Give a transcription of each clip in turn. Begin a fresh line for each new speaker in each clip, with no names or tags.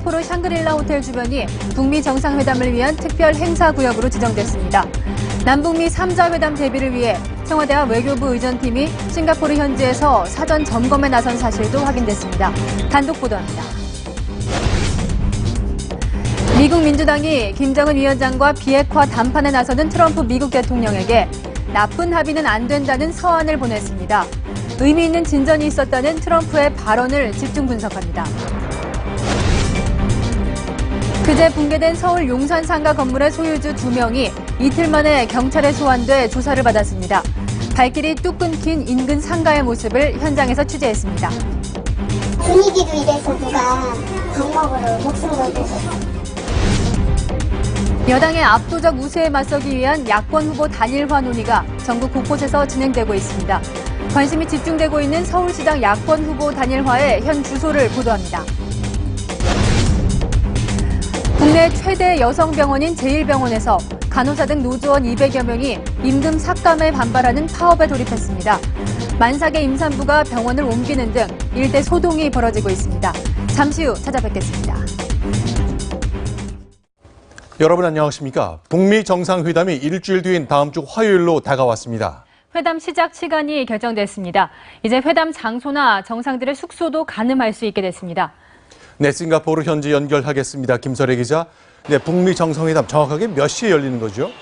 싱가포르 샹그릴라 호텔 주변이 북미 정상회담을 위한 특별 행사구역으로 지정됐습니다. 남북미 3자 회담 대비를 위해 청와대와 외교부 의전팀이 싱가포르 현지에서 사전 점검에 나선 사실도 확인됐습니다. 단독 보도합니다. 미국 민주당이 김정은 위원장과 비핵화 담판에 나서는 트럼프 미국 대통령에게 나쁜 합의는 안 된다는 서한을 보냈습니다. 의미 있는 진전이 있었다는 트럼프의 발언을 집중 분석합니다. 그제 붕괴된 서울 용산 상가 건물의 소유주 2명이 이틀 만에 경찰에 소환돼 조사를 받았습니다. 발길이 뚝 끊긴 인근 상가의 모습을 현장에서 취재했습니다.
분위기도 이래서 누가 방법으로 목숨 걸고.
여당의 압도적 우세에 맞서기 위한 야권 후보 단일화 논의가 전국 곳곳에서 진행되고 있습니다. 관심이 집중되고 있는 서울시장 야권 후보 단일화의 현 주소를 보도합니다. 국내 최대 여성병원인 제1병원에서 간호사 등 노조원 200여 명이 임금 삭감에 반발하는 파업에 돌입했습니다. 만삭의 임산부가 병원을 옮기는 등 일대 소동이 벌어지고 있습니다. 잠시 후 찾아뵙겠습니다.
여러분 안녕하십니까? 북미 정상회담이 일주일 뒤인 다음 주 화요일로 다가왔습니다.
회담 시작 시간이 결정됐습니다. 이제 회담 장소나 정상들의 숙소도 가늠할 수 있게 됐습니다.
네, 싱가포르 현지 연결하겠습니다. 김설혜 기자. 네, 북미 정상회담 정확하게 몇 시에 열리는 거죠?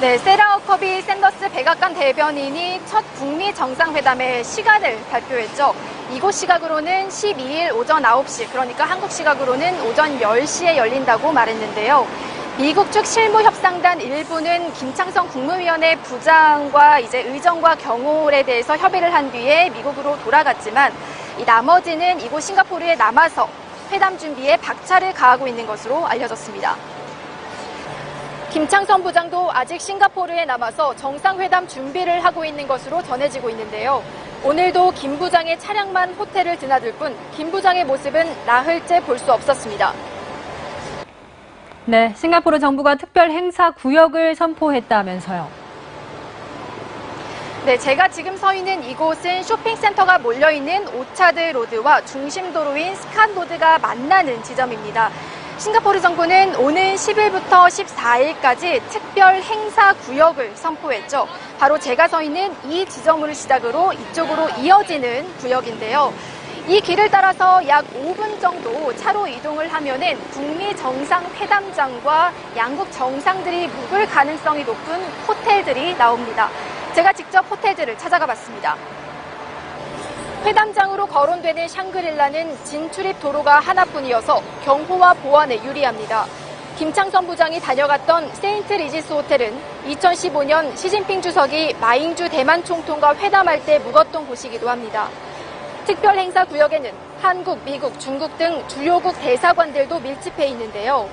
네, 세라 허커비 샌더스 백악관 대변인이 첫 북미 정상회담의 시간을 발표했죠. 이곳 시각으로는 12일 오전 9시, 그러니까 한국 시각으로는 오전 10시에 열린다고 말했는데요. 미국 측 실무협상단 일부는 김창성 국무위원회 부장과 이제 의정과 경호에 대해서 협의를 한 뒤에 미국으로 돌아갔지만 이 나머지는 이곳 싱가포르에 남아서 회담 준비에 박차를 가하고 있는 것으로 알려졌습니다. 김창선 부장도 아직 싱가포르에 남아서 정상회담 준비를 하고 있는 것으로 전해지고 있는데요. 오늘도 김 부장의 차량만 호텔을 드나들 뿐 김 부장의 모습은 나흘째 볼 수 없었습니다.
네, 싱가포르 정부가 특별 행사 구역을 선포했다면서요.
네, 제가 지금 서 있는 이곳은 쇼핑센터가 몰려있는 오차드 로드와 중심도로인 스칸 로드가 만나는 지점입니다. 싱가포르 정부는 오는 10일부터 14일까지 특별 행사 구역을 선포했죠. 바로 제가 서 있는 이 지점을 시작으로 이쪽으로 이어지는 구역인데요. 이 길을 따라서 약 5분 정도 차로 이동을 하면은 북미 정상회담장과 양국 정상들이 묵을 가능성이 높은 호텔들이 나옵니다. 제가 직접 호텔들을 찾아가 봤습니다. 회담장으로 거론되는 샹그릴라는 진출입 도로가 하나뿐이어서 경호와 보안에 유리합니다. 김창선 부장이 다녀갔던 세인트 리지스 호텔은 2015년 시진핑 주석이 마잉주 대만 총통과 회담할 때 묵었던 곳이기도 합니다. 특별 행사 구역에는 한국, 미국, 중국 등 주요국 대사관들도 밀집해 있는데요.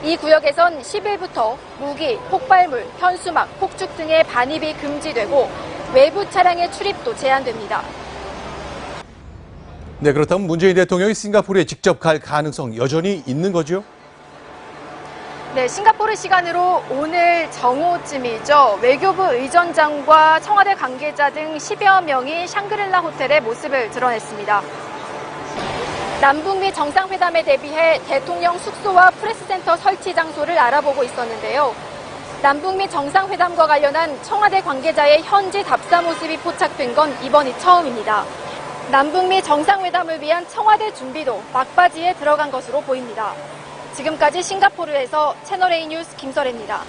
이 구역에선 10일부터 무기, 폭발물, 현수막, 폭죽 등의 반입이 금지되고 외부 차량의 출입도 제한됩니다.
네, 그렇다면 문재인 대통령이 싱가포르에 직접 갈 가능성 여전히 있는 거죠?
네, 싱가포르 시간으로 오늘 정오쯤이죠. 외교부 의전장과 청와대 관계자 등 10여 명이 샹그릴라 호텔의 모습을 드러냈습니다. 남북미 정상회담에 대비해 대통령 숙소와 프레스센터 설치 장소를 알아보고 있었는데요. 남북미 정상회담과 관련한 청와대 관계자의 현지 답사 모습이 포착된 건 이번이 처음입니다. 남북미 정상회담을 위한 청와대 준비도 막바지에 들어간 것으로 보입니다. 지금까지 싱가포르에서 채널A 뉴스 김설혜입니다.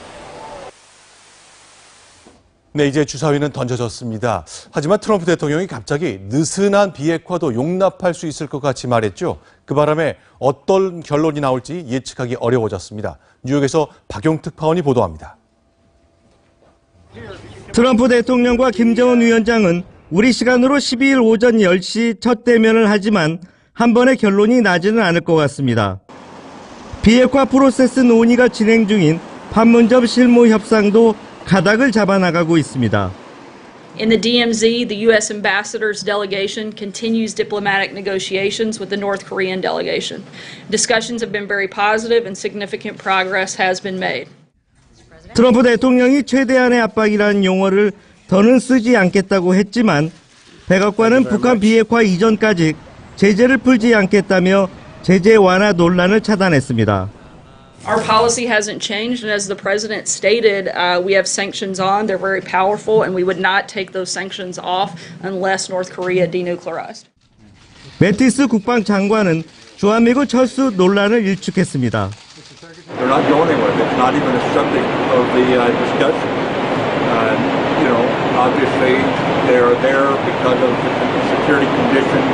네, 이제 주사위는 던져졌습니다. 하지만 트럼프 대통령이 갑자기 느슨한 비핵화도 용납할 수 있을 것 같이 말했죠. 그 바람에 어떤 결론이 나올지 예측하기 어려워졌습니다. 뉴욕에서 박용 특파원이 보도합니다.
트럼프 대통령과 김정은 위원장은 우리 시간으로 12일 오전 10시 첫 대면을 하지만 한 번의 결론이 나지는 않을 것 같습니다. 비핵화 프로세스 논의가 진행 중인 판문점 실무 협상도 가닥을 잡아나가고 있습니다.
In the DMZ, the U.S. ambassador's delegation continues diplomatic negotiations with the North Korean delegation. Discussions have been very positive and significant progress has been made.
트럼프 대통령이 최대한의 압박이라는 용어를 더는 쓰지 않겠다고 했지만 백악관은 북한 비핵화 이전까지 제재를 풀지 않겠다며 제재 완화 논란을 차단했습니다.
Our policy hasn't changed, and as the president stated, we have sanctions on. They're very powerful, and we would not take those sanctions off unless North Korea denuclearized.
매티스 국방장관은 주한미군 철수 논란을 일축했습니다.
They're not going anywhere. It's not even a subject of the discussion. Obviously, they are there because of the security conditions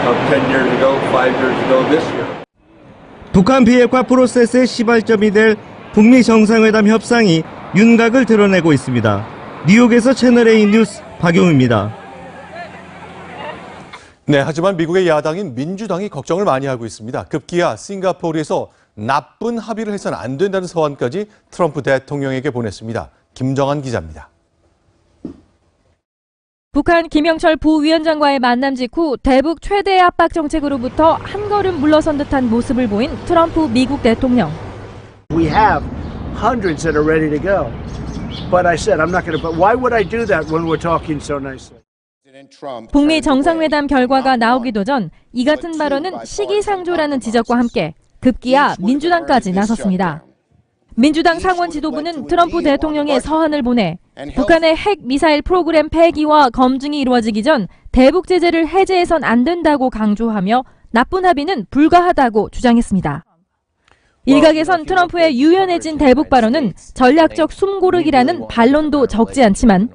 of 10 years ago, 5 years ago, this year.
북한 비핵화 프로세스의 시발점이 될 북미 정상회담 협상이 윤곽을 드러내고 있습니다. 뉴욕에서 채널A 뉴스 박용우입니다.
네, 하지만 미국의 야당인 민주당이 걱정을 많이 하고 있습니다. 급기야 싱가포르에서 나쁜 합의를 해서는 안 된다는 서한까지 트럼프 대통령에게 보냈습니다. 김정한 기자입니다.
북한 김영철 부위원장과의 만남 직후 대북 최대 압박 정책으로부터 한 걸음 물러선 듯한 모습을 보인 트럼프 미국 대통령.
We have hundreds that are ready to go. But I said I'm not going to. But why would I do that when we're talking so nicely?
북미 정상회담 결과가 나오기도 전 이 같은 발언은 시기상조라는 지적과 함께 급기야 민주당까지 나섰습니다. 민주당 상원 지도부는 트럼프 대통령의 서한을 보내 북한의 핵 미사일 프로그램 폐기와 검증이 이루어지기 전 대북 제재를 해제해선 안 된다고 강조하며 나쁜 합의는 불가하다고 주장했습니다. 일각에선 트럼프의 유연해진 대북 발언은 전략적 숨고르기라는 반론도 적지 않지만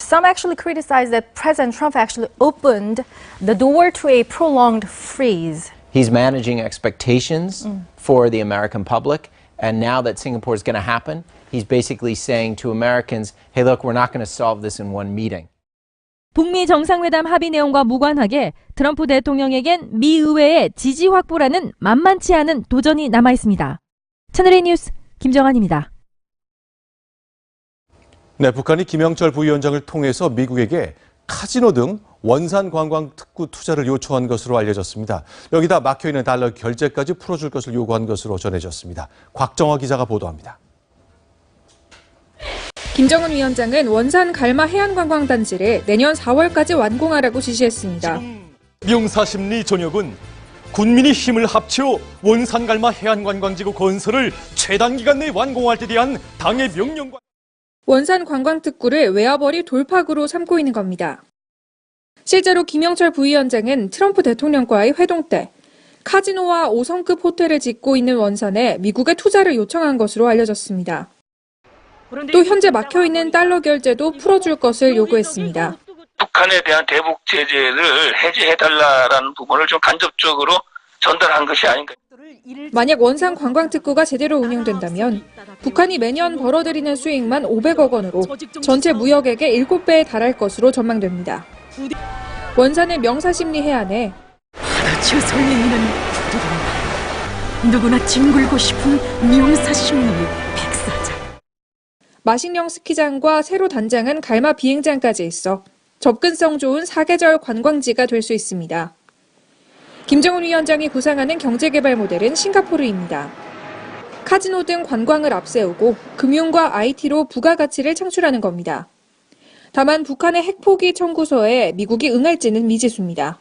Some actually criticize that President Trump actually opened the door to a prolonged freeze.
He's managing expectations for the American public. And now that Singapore is going to happen, he's basically saying to Americans, hey, look, we're not going to solve this in one meeting.
북미 정상회담 합의 내용과 무관하게 트럼프 대통령에겐 미 의회의 지지 확보라는 만만치 않은 도전이 남아 있습니다. 채널A 뉴스 김정한입니다.
네, 북한이 김영철 부위원장을 통해서 미국에게 카지노 등 원산 관광 특구 투자를 요청한 것으로 알려졌습니다. 여기다 막혀있는 달러 결제까지 풀어줄 것을 요구한 것으로 전해졌습니다. 곽정화 기자가 보도합니다.
김정은 위원장은 원산 갈마 해안관광단지를 내년 4월까지 완공하라고 지시했습니다.
명사심리 전역은 군민이 힘을 합쳐 원산 갈마 해안관광지구 건설을 최단 기간 내에 완공할 데 대한 당의 명령과
원산 관광특구를 외화벌이 돌파구로 삼고 있는 겁니다. 실제로 김영철 부위원장은 트럼프 대통령과의 회동 때 카지노와 5성급 호텔을 짓고 있는 원산에 미국의 투자를 요청한 것으로 알려졌습니다. 또 현재 막혀있는 달러 결제도 풀어줄 것을 요구했습니다.
북한에 대한 대북 제재를 해제해달라는 부분을 좀 간접적으로 전달한 것이 아닌가.
만약 원산 관광특구가 제대로 운영된다면 북한이 매년 벌어들이는 수익만 500억 원으로 전체 무역액의 7배에 달할 것으로 전망됩니다. 원산의 명사심리 해안에
하나치어 설레이는 누구나 뒹굴고 싶은 명사심리의 백사장.
마식령 스키장과 새로 단장한 갈마 비행장까지 있어 접근성 좋은 사계절 관광지가 될 수 있습니다. 김정은 위원장이 구상하는 경제개발 모델은 싱가포르입니다. 카지노 등 관광을 앞세우고 금융과 IT로 부가가치를 창출하는 겁니다. 다만 북한의 핵포기 청구서에 미국이 응할지는 미지수입니다.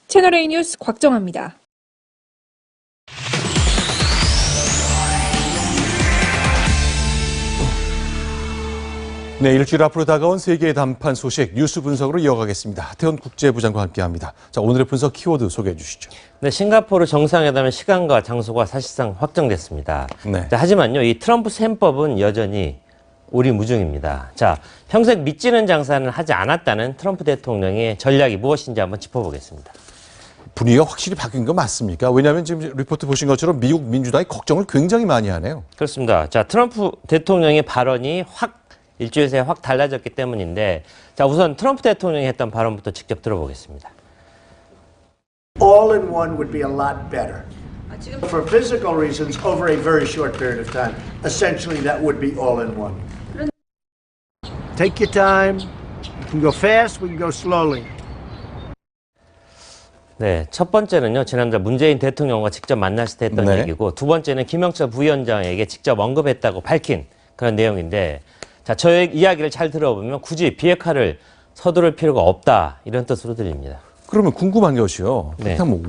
채널A 뉴스 곽정화입니다.
네, 일주일 앞으로 다가온 세계의 단판 소식 뉴스 분석으로 이어가겠습니다. 하태원 국제부장과 함께합니다. 자, 오늘의 분석 키워드 소개해 주시죠.
네, 싱가포르 정상회담의 시간과 장소가 사실상 확정됐습니다.
네.
자, 하지만요, 이 트럼프 셈법은 여전히 오리무중입니다. 자, 평생 믿지는 장사는 하지 않았다는 트럼프 대통령의 전략이 무엇인지 한번 짚어보겠습니다.
분위기가 확실히 바뀐 거 맞습니까? 왜냐하면 지금 리포트 보신 것처럼 미국 민주당이 걱정을 굉장히 많이 하네요.
그렇습니다. 자, 트럼프 대통령의 발언이 일주일 새에 확 달라졌기 때문인데, 자, 우선 트럼프 대통령이 했던 발언부터 직접 들어보겠습니다.
All in one would be a lot better. For physical reasons, over a very short period of time. Essentially, that would be all in one. Take your time. We can go fast, we can go slowly.
네, 첫 번째는요, 지난달 문재인 대통령과 직접 만났을 때 했던 얘기고, 두 번째는 김영철 부위원장에게 직접 언급했다고 밝힌 그런 내용인데, 자, 저의 이야기를 잘 들어보면 굳이 비핵화를 서두를 필요가 없다 이런 뜻으로 들립니다.
그러면 궁금한 것이요.
네.
그렇다면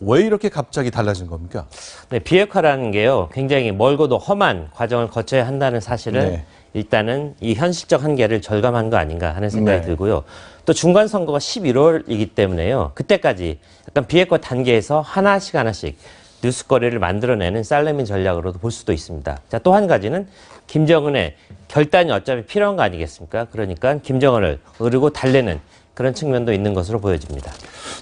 왜 이렇게 갑자기 달라진 겁니까?
네, 비핵화라는 게요, 굉장히 멀고도 험한 과정을 거쳐야 한다는 사실을
네.
일단은 이 현실적 한계를 절감한 거 아닌가 하는 생각이
네.
들고요. 또 중간 선거가 11월이기 때문에요. 그때까지 약간 비핵화 단계에서 하나씩 뉴스거리를 만들어내는 살레민 전략으로도 볼 수도 있습니다. 자, 또 한 가지는 김정은의 결단이 어차피 필요한 거 아니겠습니까? 그러니까 김정은을 어르고 달래는 그런 측면도 있는 것으로 보여집니다.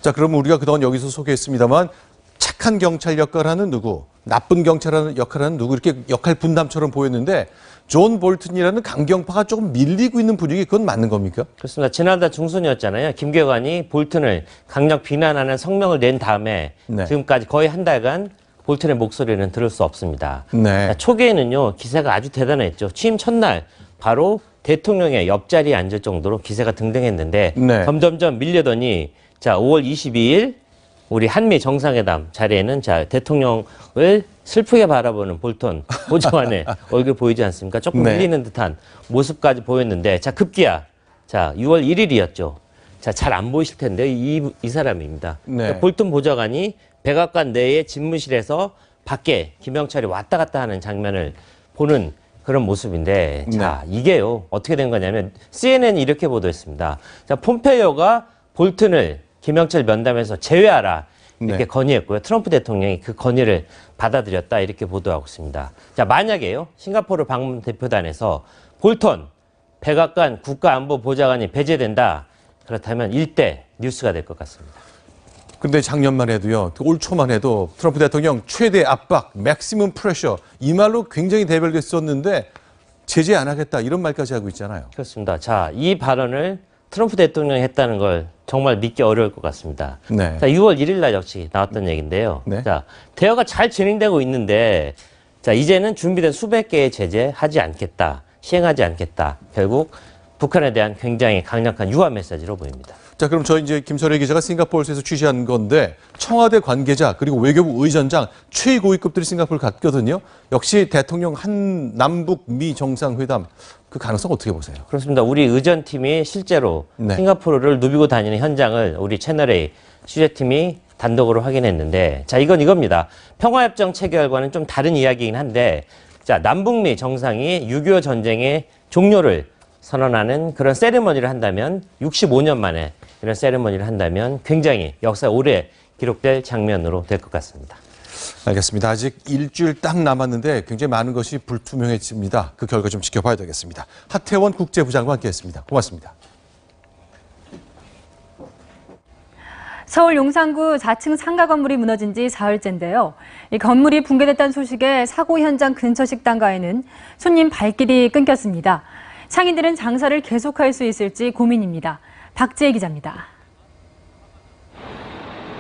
자, 그럼 우리가 그동안 여기서 소개했습니다만 착한 경찰 역할하는 누구, 나쁜 경찰 역할하는 누구 이렇게 역할 분담처럼 보였는데 존 볼튼이라는 강경파가 조금 밀리고 있는 분위기 그건 맞는 겁니까?
그렇습니다. 지난달 중순이었잖아요. 김계관이 볼튼을 강력 비난하는 성명을 낸 다음에
네.
지금까지 거의 한 달간 볼튼의 목소리는 들을 수 없습니다.
네.
초기에는요, 기세가 아주 대단했죠. 취임 첫날 바로 대통령의 옆자리에 앉을 정도로 기세가 등등했는데
네.
점점점 밀려더니 자, 5월 22일 우리 한미 정상회담 자리에는 자, 대통령을 슬프게 바라보는 볼턴 보좌관의 얼굴 보이지 않습니까? 조금
네.
밀리는 듯한 모습까지 보였는데 자, 급기야. 자, 6월 1일이었죠. 자, 잘 안 보이실 텐데 이 사람입니다.
네.
그러니까 볼턴 보좌관이 백악관 내의 집무실에서 밖에 김영철이 왔다 갔다 하는 장면을 보는 그런 모습인데 자, 이게요. 어떻게 된 거냐면 CNN이 이렇게 보도했습니다. 자, 폼페이오가 볼튼을 김영철 면담에서 제외하라 이렇게
네.
건의했고요. 트럼프 대통령이 그 건의를 받아들였다 이렇게 보도하고 있습니다. 자, 만약에요. 싱가포르 방문 대표단에서 볼턴 백악관 국가안보보좌관이 배제된다. 그렇다면 일대 뉴스가 될 것 같습니다.
근데 작년만 해도요, 올 초만 해도 트럼프 대통령 최대 압박, 맥시멈 프레셔 이 말로 굉장히 대별됐었는데 제재 안 하겠다 이런 말까지 하고 있잖아요.
그렇습니다. 자, 이 발언을 트럼프 대통령이 했다는 걸 정말 믿기 어려울 것 같습니다.
네.
자, 6월 1일 날 역시 나왔던 얘기인데요.
네.
자, 대화가 잘 진행되고 있는데 자, 이제는 준비된 수백 개의 제재 하지 않겠다, 시행하지 않겠다. 결국 북한에 대한 굉장히 강력한 유화 메시지로 보입니다.
자, 그럼 저희 이제 김설혜 기자가 싱가포르에서 취재한 건데 청와대 관계자 그리고 외교부 의전장 최고위급들이 싱가포르 갔거든요. 역시 대통령 한 남북 미 정상회담 그 가능성 어떻게 보세요?
그렇습니다. 우리 의전팀이 실제로
네.
싱가포르를 누비고 다니는 현장을 우리 채널A 취재팀이 단독으로 확인했는데 자, 이겁니다. 평화협정 체결과는 좀 다른 이야기이긴 한데 자, 남북미 정상이 6.25 전쟁의 종료를 선언하는 그런 세리머니를 한다면 65년 만에 이런 세리머니를 한다면 굉장히 역사에 오래 기록될 장면으로 될 것 같습니다.
알겠습니다. 아직 일주일 딱 남았는데 굉장히 많은 것이 불투명해집니다. 그 결과 좀 지켜봐야 되겠습니다. 하태원 국제부장과 함께했습니다. 고맙습니다.
서울 용산구 4층 상가 건물이 무너진 지 사흘째인데요. 이 건물이 붕괴됐다는 소식에 사고 현장 근처 식당가에는 손님 발길이 끊겼습니다. 상인들은 장사를 계속할 수 있을지 고민입니다. 박지혜 기자입니다.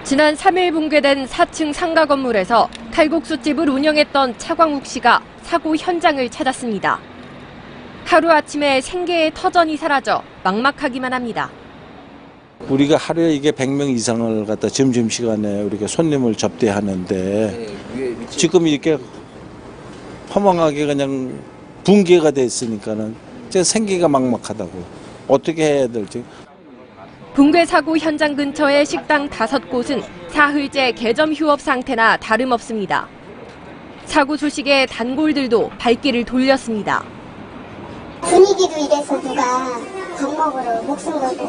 지난 3일 붕괴된 4층 상가 건물에서 칼국수집을 운영했던 차광욱 씨가 사고 현장을 찾았습니다. 하루아침에 생계의 터전이 사라져 막막하기만 합니다.
우리가 하루에 이게 100명 이상을 갖다 점심시간에 우리가 손님을 접대하는데 지금 이렇게 허망하게 그냥 붕괴가 됐으니까는 제 생계가 막막하다고 어떻게 해야 될지.
붕괴 사고 현장 근처의 식당 5곳은 사흘째 개점 휴업 상태나 다름없습니다. 사고 소식에 단골들도 발길을 돌렸습니다.
분위기도 이래서 누가 밥 먹으러 목숨 걸고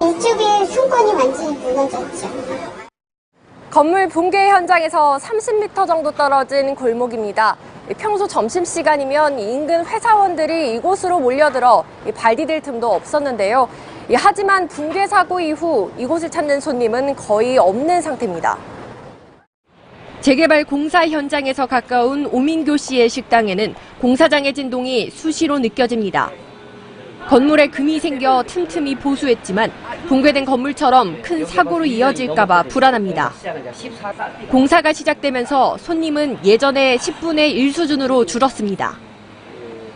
이쪽에 상권이 완전히 무너졌죠.
건물 붕괴 현장에서 30m 정도 떨어진 골목입니다. 평소 점심시간이면 인근 회사원들이 이곳으로 몰려들어 발 디딜 틈도 없었는데요. 하지만 붕괴 사고 이후 이곳을 찾는 손님은 거의 없는 상태입니다. 재개발 공사 현장에서 가까운 오민교 씨의 식당에는 공사장의 진동이 수시로 느껴집니다. 건물에 금이 생겨 틈틈이 보수했지만 붕괴된 건물처럼 큰 사고로 이어질까 봐 불안합니다. 공사가 시작되면서 손님은 예전의 10분의 1 수준으로 줄었습니다.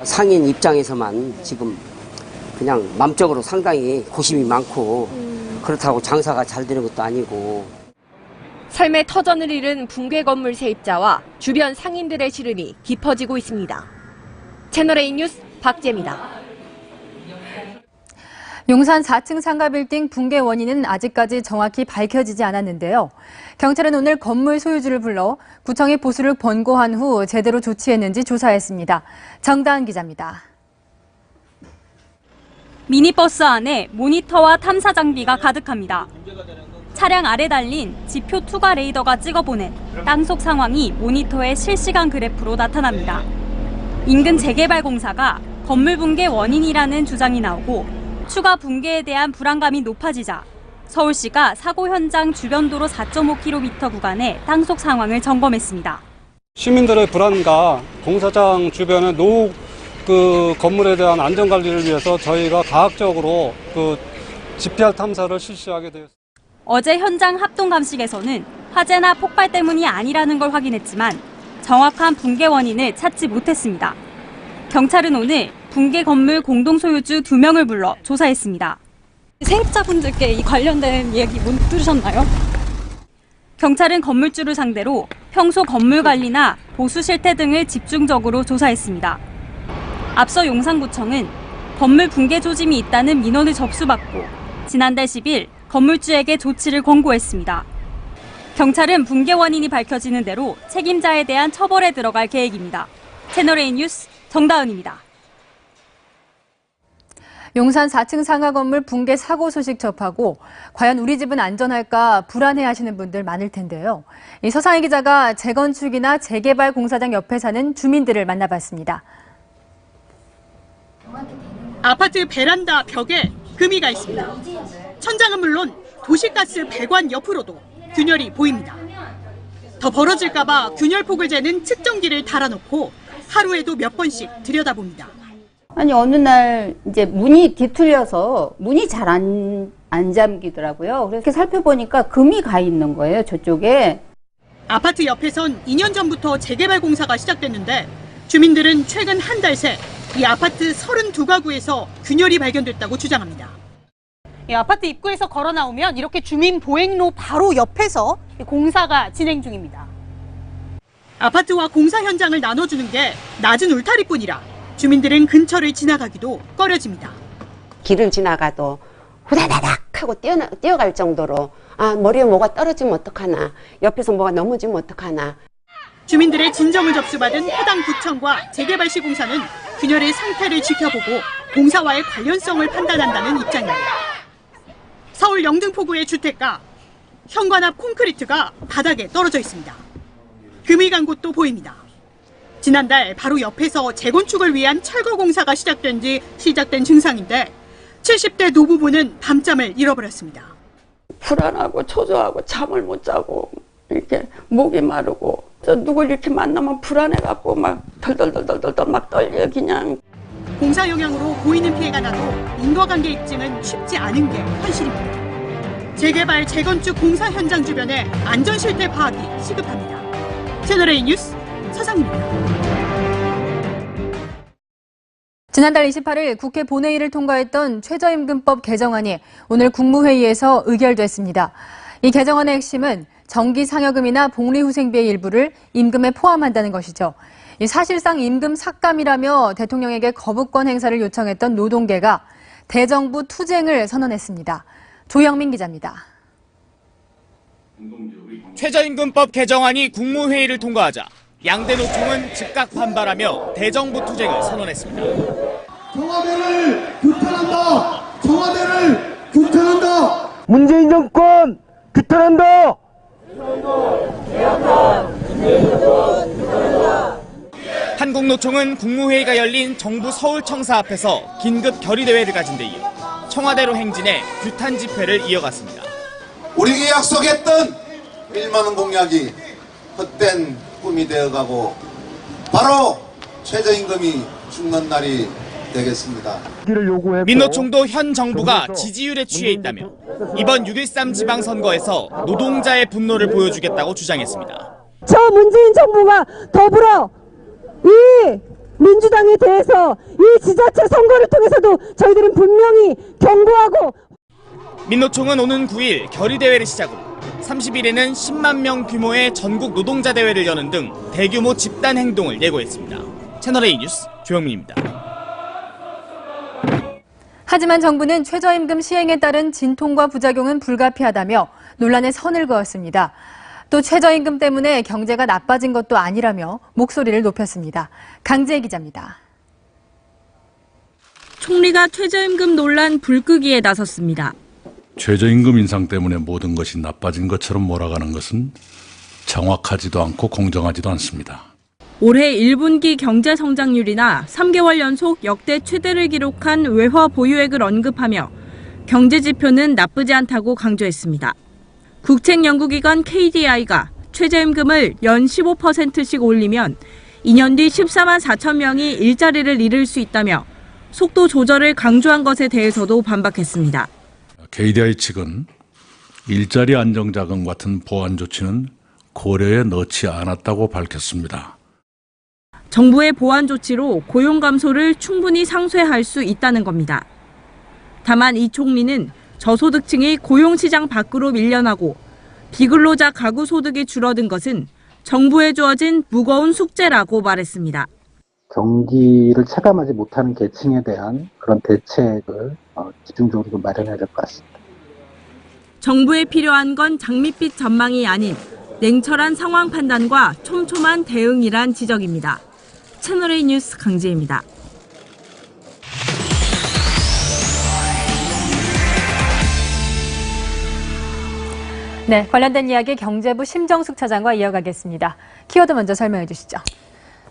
상인 입장에서만 지금 그냥 마음적으로 상당히 고심이 많고 그렇다고 장사가 잘 되는 것도 아니고.
삶의 터전을 잃은 붕괴 건물 세입자와 주변 상인들의 시름이 깊어지고 있습니다. 채널A 뉴스 박재입니다.
용산 4층 상가 빌딩 붕괴 원인은 아직까지 정확히 밝혀지지 않았는데요. 경찰은 오늘 건물 소유주를 불러 구청이 보수를 권고한 후 제대로 조치했는지 조사했습니다. 정다은 기자입니다.
미니버스 안에 모니터와 탐사 장비가 가득합니다. 차량 아래 달린 지표 투과 레이더가 찍어보낸 땅속 상황이 모니터의 실시간 그래프로 나타납니다. 인근 재개발 공사가 건물 붕괴 원인이라는 주장이 나오고 추가 붕괴에 대한 불안감이 높아지자 서울시가 사고 현장 주변 도로 4.5km 구간의 땅속 상황을 점검했습니다.
시민들의 불안과 공사장 주변의 건물에 대한 안전 관리를 위해서 저희가 과학적으로 GPR 탐사를 실시하게 되었습니다.
어제 현장 합동 감식에서는 화재나 폭발 때문이 아니라는 걸 확인했지만 정확한 붕괴 원인을 찾지 못했습니다. 경찰은 오늘 붕괴 건물 공동 소유주 2명을 불러 조사했습니다.
세입자분들께 이 관련된 얘기 못 들으셨나요?
경찰은 건물주를 상대로 평소 건물 관리나 보수 실태 등을 집중적으로 조사했습니다. 앞서 용산구청은 건물 붕괴 조짐이 있다는 민원을 접수받고 지난달 10일 건물주에게 조치를 권고했습니다. 경찰은 붕괴 원인이 밝혀지는 대로 책임자에 대한 처벌에 들어갈 계획입니다. 채널A 뉴스 정다은입니다.
용산 4층 상가 건물 붕괴 사고 소식 접하고 과연 우리 집은 안전할까 불안해하시는 분들 많을 텐데요. 이 서상희 기자가 재건축이나 재개발 공사장 옆에 사는 주민들을 만나봤습니다.
아파트 베란다 벽에 금이가 있습니다. 천장은 물론 도시가스 배관 옆으로도 균열이 보입니다. 더 벌어질까 봐 균열폭을 재는 측정기를 달아놓고 하루에도 몇 번씩 들여다봅니다.
아니 어느 날 이제 문이 뒤틀려서 문이 잘 안 잠기더라고요. 그래서 이렇게 살펴보니까 금이 가 있는 거예요, 저쪽에.
아파트 옆에선 2년 전부터 재개발 공사가 시작됐는데 주민들은 최근 한 달 새 이 아파트 32가구에서 균열이 발견됐다고 주장합니다.
이 아파트 입구에서 걸어 나오면 이렇게 주민 보행로 바로 옆에서 공사가 진행 중입니다.
아파트와 공사 현장을 나눠주는 게 낮은 울타리뿐이라 주민들은 근처를 지나가기도 꺼려집니다.
길을 지나가도 후다다닥 하고 뛰어갈 정도로 머리에 뭐가 떨어지면 어떡하나, 옆에서 뭐가 넘어지면 어떡하나.
주민들의 진정을 접수받은 해당 구청과 재개발시 공사는 균열의 상태를 지켜보고 공사와의 관련성을 판단한다는 입장입니다. 서울 영등포구의 주택가, 현관 앞 콘크리트가 바닥에 떨어져 있습니다. 금이 간 곳도 보입니다. 지난달 바로 옆에서 재건축을 위한 철거 공사가 시작된 증상인데 70대 노부부는 밤잠을 잃어버렸습니다.
불안하고 초조하고 잠을 못 자고 이렇게 목이 마르고 누굴 이렇게 만나면 불안해갖고 막 덜덜덜덜덜 막 떨려 그냥.
공사 영향으로 보이는 피해가 나도 인과관계 입증은 쉽지 않은 게 현실입니다. 재개발, 재건축 공사 현장 주변의 안전 실태 파악이 시급합니다. 채널A 뉴스 서상입니다.
지난달 28일 국회 본회의를 통과했던 최저임금법 개정안이 오늘 국무회의에서 의결됐습니다. 이 개정안의 핵심은 정기 상여금이나 복리후생비의 일부를 임금에 포함한다는 것이죠. 사실상 임금 삭감이라며 대통령에게 거부권 행사를 요청했던 노동계가 대정부 투쟁을 선언했습니다. 조영민 기자입니다.
최저임금법 개정안이 국무회의를 통과하자 양대 노총은 즉각 반발하며 대정부 투쟁을 선언했습니다.
청와대를 규탄한다! 청와대를 규탄한다!
문재인 정권 규탄한다!
한국노총은 국무회의가 열린 정부 서울청사 앞에서 긴급 결의대회를 가진 데 이어 청와대로 행진해 규탄 집회를 이어갔습니다.
우리에게 약속했던 1만 원 공약이 헛된 꿈이 되어가고 바로 최저임금이 죽는 날이 되겠습니다.
민노총도 현 정부가 지지율에 취해 있다며 이번 6.13 지방선거에서 노동자의 분노를 보여주겠다고 주장했습니다.
저 문재인 정부가 더불어 이 민주당에 대해서 이 지자체 선거를 통해서도 저희들은 분명히 경고하고.
민노총은 오는 9일 결의대회를 시작으로 30일에는 10만 명 규모의 전국 노동자 대회를 여는 등 대규모 집단 행동을 예고했습니다. 채널A 뉴스 조영민입니다.
하지만 정부는 최저임금 시행에 따른 진통과 부작용은 불가피하다며 논란에 선을 그었습니다. 또 최저임금 때문에 경제가 나빠진 것도 아니라며 목소리를 높였습니다. 강지혜 기자입니다.
총리가 최저임금 논란 불끄기에 나섰습니다.
최저임금 인상 때문에 모든 것이 나빠진 것처럼 몰아가는 것은 정확하지도 않고 공정하지도 않습니다.
올해 1분기 경제 성장률이나 3개월 연속 역대 최대를 기록한 외화 보유액을 언급하며 경제 지표는 나쁘지 않다고 강조했습니다. 국책연구기관 KDI가 최저임금을 연 15%씩 올리면 2년 뒤 14만 4천 명이 일자리를 잃을 수 있다며 속도 조절을 강조한 것에 대해서도 반박했습니다.
KDI 측은 일자리 안정자금 같은 보완 조치는 고려에 넣지 않았다고 밝혔습니다.
정부의 보완 조치로 고용 감소를 충분히 상쇄할 수 있다는 겁니다. 다만 이 총리는 저소득층이 고용시장 밖으로 밀려나고 비근로자 가구 소득이 줄어든 것은 정부에 주어진 무거운 숙제라고 말했습니다.
경기를 체감하지 못하는 계층에 대한 그런 대책을 집중적으로 좀 마련해야 될 것 같습니다.
정부에 필요한 건 장밋빛 전망이 아닌 냉철한 상황 판단과 촘촘한 대응이란 지적입니다. 채널A 뉴스 강지혜입니다.
네, 관련된 이야기 경제부 심정숙 차장과 이어가겠습니다. 키워드 먼저 설명해 주시죠.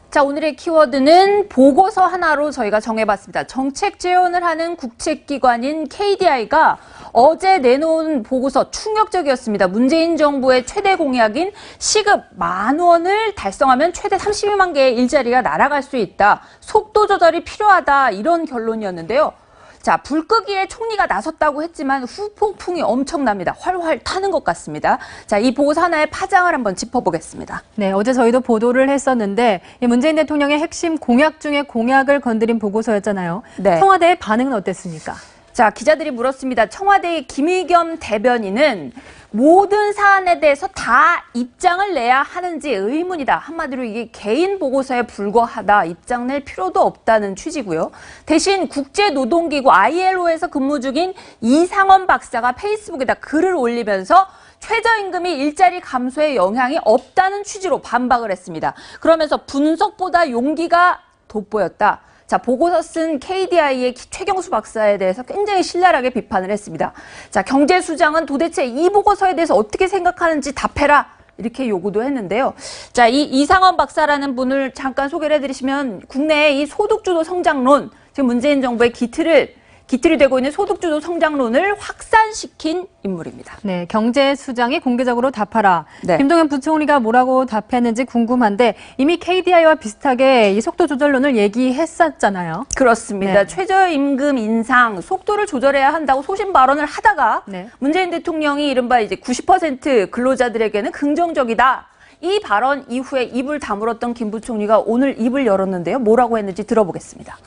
자, 오늘의 키워드는 보고서 하나로 저희가 정해봤습니다. 정책 지원을 하는 국책기관인 KDI가 어제 내놓은 보고서 충격적이었습니다. 문재인 정부의 최대 공약인 시급 10,000원을 달성하면 최대 32만 개의 일자리가 날아갈 수 있다. 속도 조절이 필요하다. 이런 결론이었는데요. 자, 불끄기에 총리가 나섰다고 했지만 후폭풍이 엄청납니다. 활활 타는 것 같습니다. 자, 이 보고서 하나의 파장을 한번 짚어보겠습니다.
네, 어제 저희도 보도를 했었는데 문재인 대통령의 핵심 공약 중에 공약을 건드린 보고서였잖아요.
네.
청와대의 반응은 어땠습니까?
자, 기자들이 물었습니다. 청와대의 김의겸 대변인은 모든 사안에 대해서 다 입장을 내야 하는지 의문이다. 한마디로 이게 개인 보고서에 불과하다. 입장 낼 필요도 없다는 취지고요. 대신 국제노동기구 ILO에서 근무 중인 이상원 박사가 페이스북에다 글을 올리면서 최저임금이 일자리 감소에 영향이 없다는 취지로 반박을 했습니다. 그러면서 분석보다 용기가 돋보였다. 자, 보고서 쓴 KDI의 최경수 박사에 대해서 굉장히 신랄하게 비판을 했습니다. 자, 경제수장은 도대체 이 보고서에 대해서 어떻게 생각하는지 답해라. 이렇게 요구도 했는데요. 자, 이 이상원 박사라는 분을 잠깐 소개를 해드리시면 국내의 이 소득주도 성장론, 지금 문재인 정부의 기틀이 되고 있는 소득주도 성장론을 확산시킨 인물입니다.
네, 경제수장이 공개적으로 답하라.
네.
김동연 부총리가 뭐라고 답했는지 궁금한데 이미 KDI와 비슷하게 이 속도 조절론을 얘기했었잖아요.
그렇습니다.
네.
최저임금 인상 속도를 조절해야 한다고 소신 발언을 하다가
네.
문재인 대통령이 이른바 이제 90% 근로자들에게는 긍정적이다. 이 발언 이후에 입을 다물었던 김 부총리가 오늘 입을 열었는데요. 뭐라고 했는지 들어보겠습니다.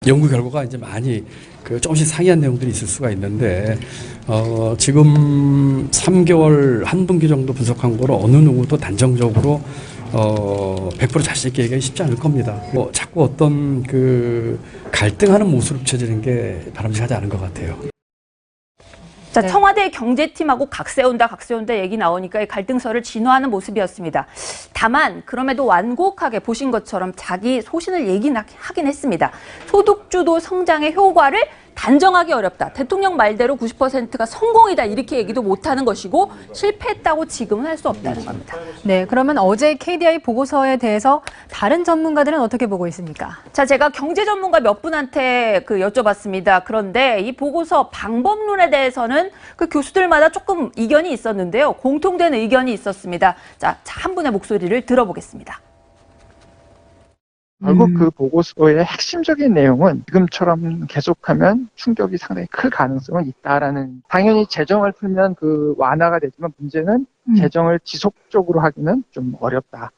연구 결과가 이제 많이 조금씩 상이한 내용들이 있을 수가 있는데 지금 3개월 한 분기 정도 분석한 거로 어느 누구도 단정적으로 100% 자신 있게 얘기하기 쉽지 않을 겁니다. 자꾸 어떤 갈등하는 모습을 비춰지는 게 바람직하지 않은 것 같아요.
자, 청와대 경제팀하고 각 세운다 얘기 나오니까 이 갈등설을 진화하는 모습이었습니다. 다만 그럼에도 완곡하게 보신 것처럼 자기 소신을 하긴 했습니다. 소득주도 성장의 효과를 단정하기 어렵다. 대통령 말대로 90%가 성공이다. 이렇게 얘기도 못하는 것이고 실패했다고 지금은 할 수 없다는 겁니다.
네, 그러면 어제 KDI 보고서에 대해서 다른 전문가들은 어떻게 보고 있습니까?
자, 제가 경제 전문가 몇 분한테 여쭤봤습니다. 그런데 이 보고서 방법론에 대해서는 그 교수들마다 조금 이견이 있었는데요. 공통된 의견이 있었습니다. 자, 한 분의 목소리를 들어보겠습니다.
결국 그 보고서의 핵심적인 내용은 지금처럼 계속하면 충격이 상당히 클 가능성은 있다라는, 당연히 재정을 풀면 완화가 되지만 문제는 재정을 지속적으로 하기는 좀 어렵다.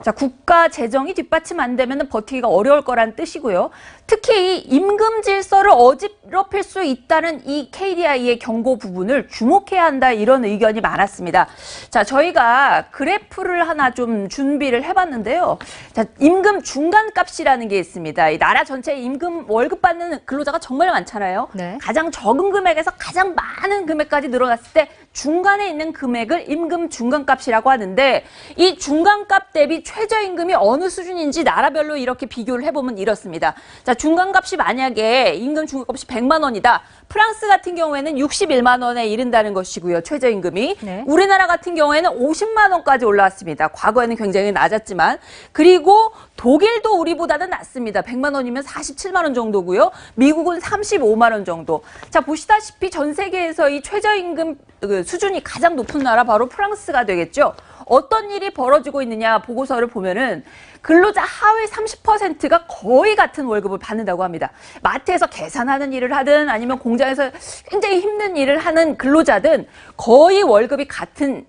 자, 국가 재정이 뒷받침 안 되면 버티기가 어려울 거란 뜻이고요. 특히 이 임금 질서를 어지럽힐 수 있다는 이 KDI의 경고 부분을 주목해야 한다, 이런 의견이 많았습니다. 자, 저희가 그래프를 하나 좀 준비를 해봤는데요. 자, 임금 중간값이라는 게 있습니다. 이 나라 전체 임금 월급 받는 근로자가 정말 많잖아요.
네.
가장 적은 금액에서 가장 많은 금액까지 늘어났을 때 중간에 있는 금액을 임금 중간값이라고 하는데, 이 중간값 대비 최저임금이 어느 수준인지 나라별로 이렇게 비교를 해보면 이렇습니다. 자, 중간값이 만약에 임금 중간값이 100만 원이다. 프랑스 같은 경우에는 61만 원에 이른다는 것이고요. 최저임금이.
네.
우리나라 같은 경우에는 50만 원까지 올라왔습니다. 과거에는 굉장히 낮았지만. 그리고 독일도 우리보다는 낮습니다. 100만 원이면 47만 원 정도고요. 미국은 35만 원 정도. 자, 보시다시피 전 세계에서 이 최저임금 수준이 가장 높은 나라 바로 프랑스가 되겠죠. 어떤 일이 벌어지고 있느냐 보고서를 보면은 근로자 하위 30%가 거의 같은 월급을 받는다고 합니다. 마트에서 계산하는 일을 하든 아니면 공장에서 굉장히 힘든 일을 하는 근로자든 거의 월급이 같다는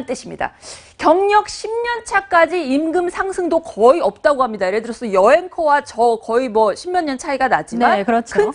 뜻입니다. 경력 10년 차까지 임금 상승도 거의 없다고 합니다. 예를 들어서 여행커와 저 거의 뭐 10몇 년 차이가 나지만
네, 그렇죠.
큰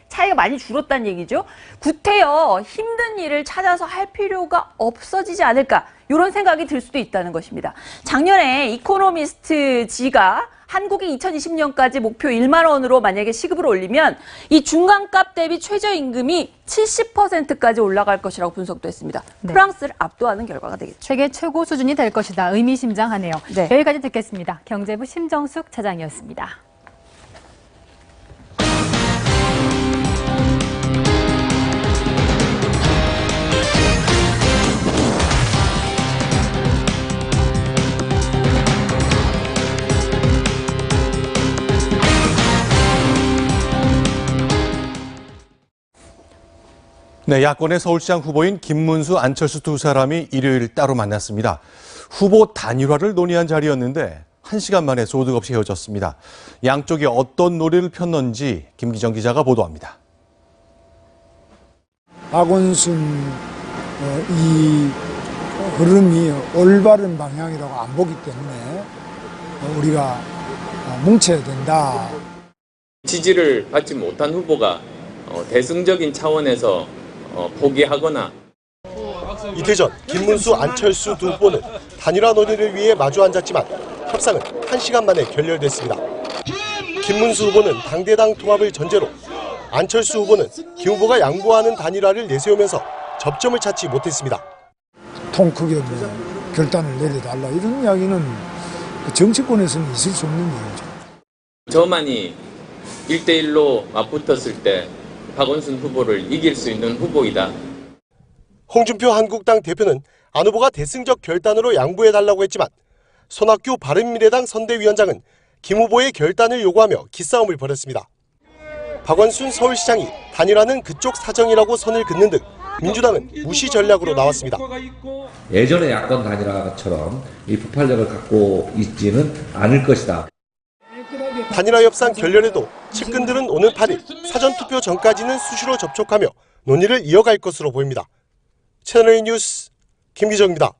차이가 많이 줄었다는 얘기죠. 구태여 힘든 일을 찾아서 할 필요가 없어지지 않을까, 이런 생각이 들 수도 있다는 것입니다. 작년에 이코노미스트 지가 한국이 2020년까지 목표 1만 원으로 만약에 시급을 올리면 이 중간값 대비 최저임금이 70%까지 올라갈 것이라고 분석도 했습니다.
네.
프랑스를 압도하는 결과가 되겠죠.
세계 최고 수준이 될 것이다. 의미심장하네요.
네.
여기까지 듣겠습니다. 경제부 심정숙 차장이었습니다.
네, 야권의 서울시장 후보인 김문수, 안철수 두 사람이 일요일 따로 만났습니다. 후보 단일화를 논의한 자리였는데 1시간 만에 소득 없이 헤어졌습니다. 양쪽이 어떤 노래를 폈는지 김기정 기자가 보도합니다.
박원순 이 흐름이 올바른 방향이라고 안 보기 때문에 우리가 뭉쳐야 된다.
지지를 받지 못한 후보가 대승적인 차원에서 포기하거나.
이틀 전 김문수, 안철수 두 후보는 단일화 논의를 위해 마주 앉았지만 협상은 1시간 만에 결렬됐습니다. 김문수 후보는 당대당 통합을 전제로, 안철수 후보는 김 후보가 양보하는 단일화를 내세우면서 접점을 찾지 못했습니다.
통 크게 결단을 내려달라, 이런 이야기는 정치권에서는 있을 수 없는 일이죠.
저만이 1대1로 맞붙었을 때 박원순 후보를 이길 수 있는 후보이다.
홍준표 한국당 대표는 안 후보가 대승적 결단으로 양보해달라고 했지만 손학규 바른미래당 선대위원장은 김 후보의 결단을 요구하며 기싸움을 벌였습니다. 박원순 서울시장이 단일화는 그쪽 사정이라고 선을 긋는 등 민주당은 무시 전략으로 나왔습니다.
예전의 야권 단일화처럼 이 폭발력을 갖고 있지는 않을 것이다.
단일화 협상 결렬에도 측근들은 오늘 8일 사전투표 전까지는 수시로 접촉하며 논의를 이어갈 것으로 보입니다. 채널A 뉴스 김기정입니다.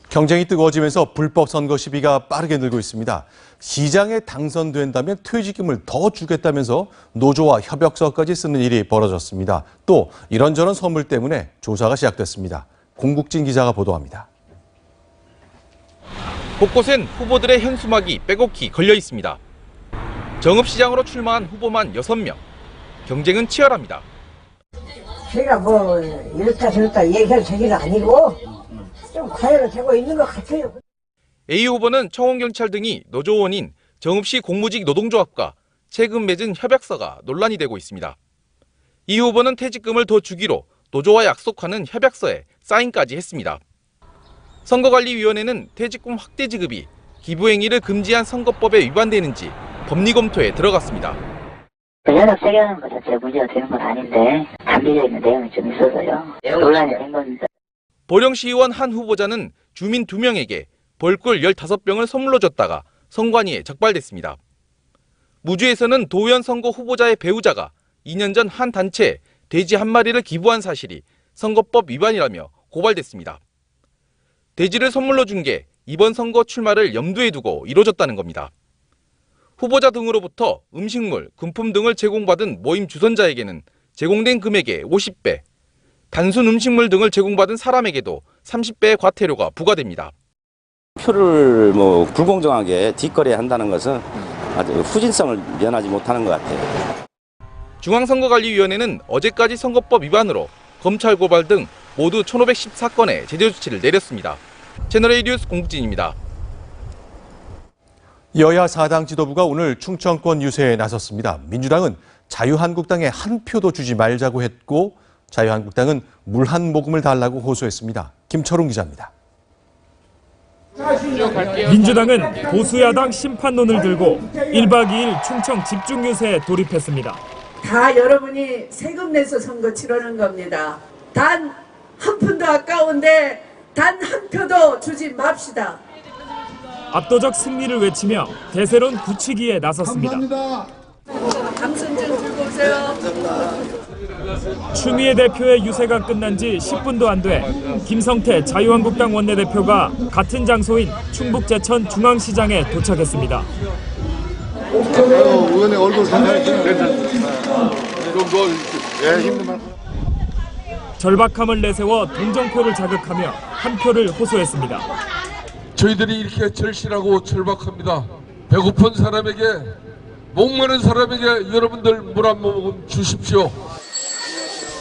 경쟁이 뜨거워지면서 불법 선거 시비가 빠르게 늘고 있습니다. 시장에 당선된다면 퇴직금을 더 주겠다면서 노조와 협약서까지 쓰는 일이 벌어졌습니다. 또 이런저런 선물 때문에 조사가 시작됐습니다. 공국진 기자가 보도합니다.
곳곳엔 후보들의 현수막이 빼곡히 걸려 있습니다. 정읍시장으로 출마한 후보만 6명. 경쟁은 치열합니다.
제가 뭐 이렇다 저렇다 얘기할 저기는 아니고 좀 과열을 되고 있는 것 같아요.
A 후보는 청원경찰 등이 노조원인 정읍시 공무직 노동조합과 최근 맺은 협약서가 논란이 되고 있습니다. 이 후보는 퇴직금을 더 주기로 노조와 약속하는 협약서에 사인까지 했습니다. 선거관리위원회는 퇴직금 확대 지급이 기부행위를 금지한 선거법에 위반되는지 법리 검토에 들어갔습니다.
연합 세개하는 것 자체가 문제가 되는 건 아닌데 담겨져 있는 내용이 좀 있어서요. 논란이 된 겁니다.
보령시의원 한 후보자는 주민 2명에게 벌꿀 15병을 선물로 줬다가 선관위에 적발됐습니다. 무주에서는 도의원 선거 후보자의 배우자가 2년 전 한 단체에 돼지 1마리를 기부한 사실이 선거법 위반이라며 고발됐습니다. 대지를 선물로 준 게 이번 선거 출마를 염두에 두고 이뤄졌다는 겁니다. 후보자 등으로부터 음식물, 금품 등을 제공받은 모임 주선자에게는 제공된 금액의 50배, 단순 음식물 등을 제공받은 사람에게도 30배의 과태료가 부과됩니다.
표를 불공정하게 뒷거래 한다는 것은 아주 후진성을 면하지 못하는 것 같아요.
중앙선거관리위원회는 어제까지 선거법 위반으로 검찰 고발 등 모두 1,514건의 제재 조치를 내렸습니다. 채널A 뉴스 공국진입니다.
여야 4당 지도부가 오늘 충청권 유세에 나섰습니다. 민주당은 자유한국당에 한 표도 주지 말자고 했고 자유한국당은 물 한 모금을 달라고 호소했습니다. 김철웅 기자입니다.
민주당은 보수야당 심판론을 들고 1박 2일 충청 집중 유세에 돌입했습니다.
다 여러분이 세금 내서 선거 치르는 겁니다. 단 한 푼도 아까운데 단 한 표도 주지 맙시다.
압도적 승리를 외치며 대세론 굳히기에 나섰습니다.
당선 좀 들고 오세요.
추미애 대표의 유세가 끝난 지 10분도 안 돼 김성태 자유한국당 원내대표가 같은 장소인 충북 제천 중앙시장에 도착했습니다.
의원의 얼굴
절박함을 내세워 동정표를 자극하며 한 표를 호소했습니다.
저희들이 이렇게 절실하고 절박합니다. 배고픈 사람에게, 목마른 사람에게 여러분들 물 한 모금 주십시오.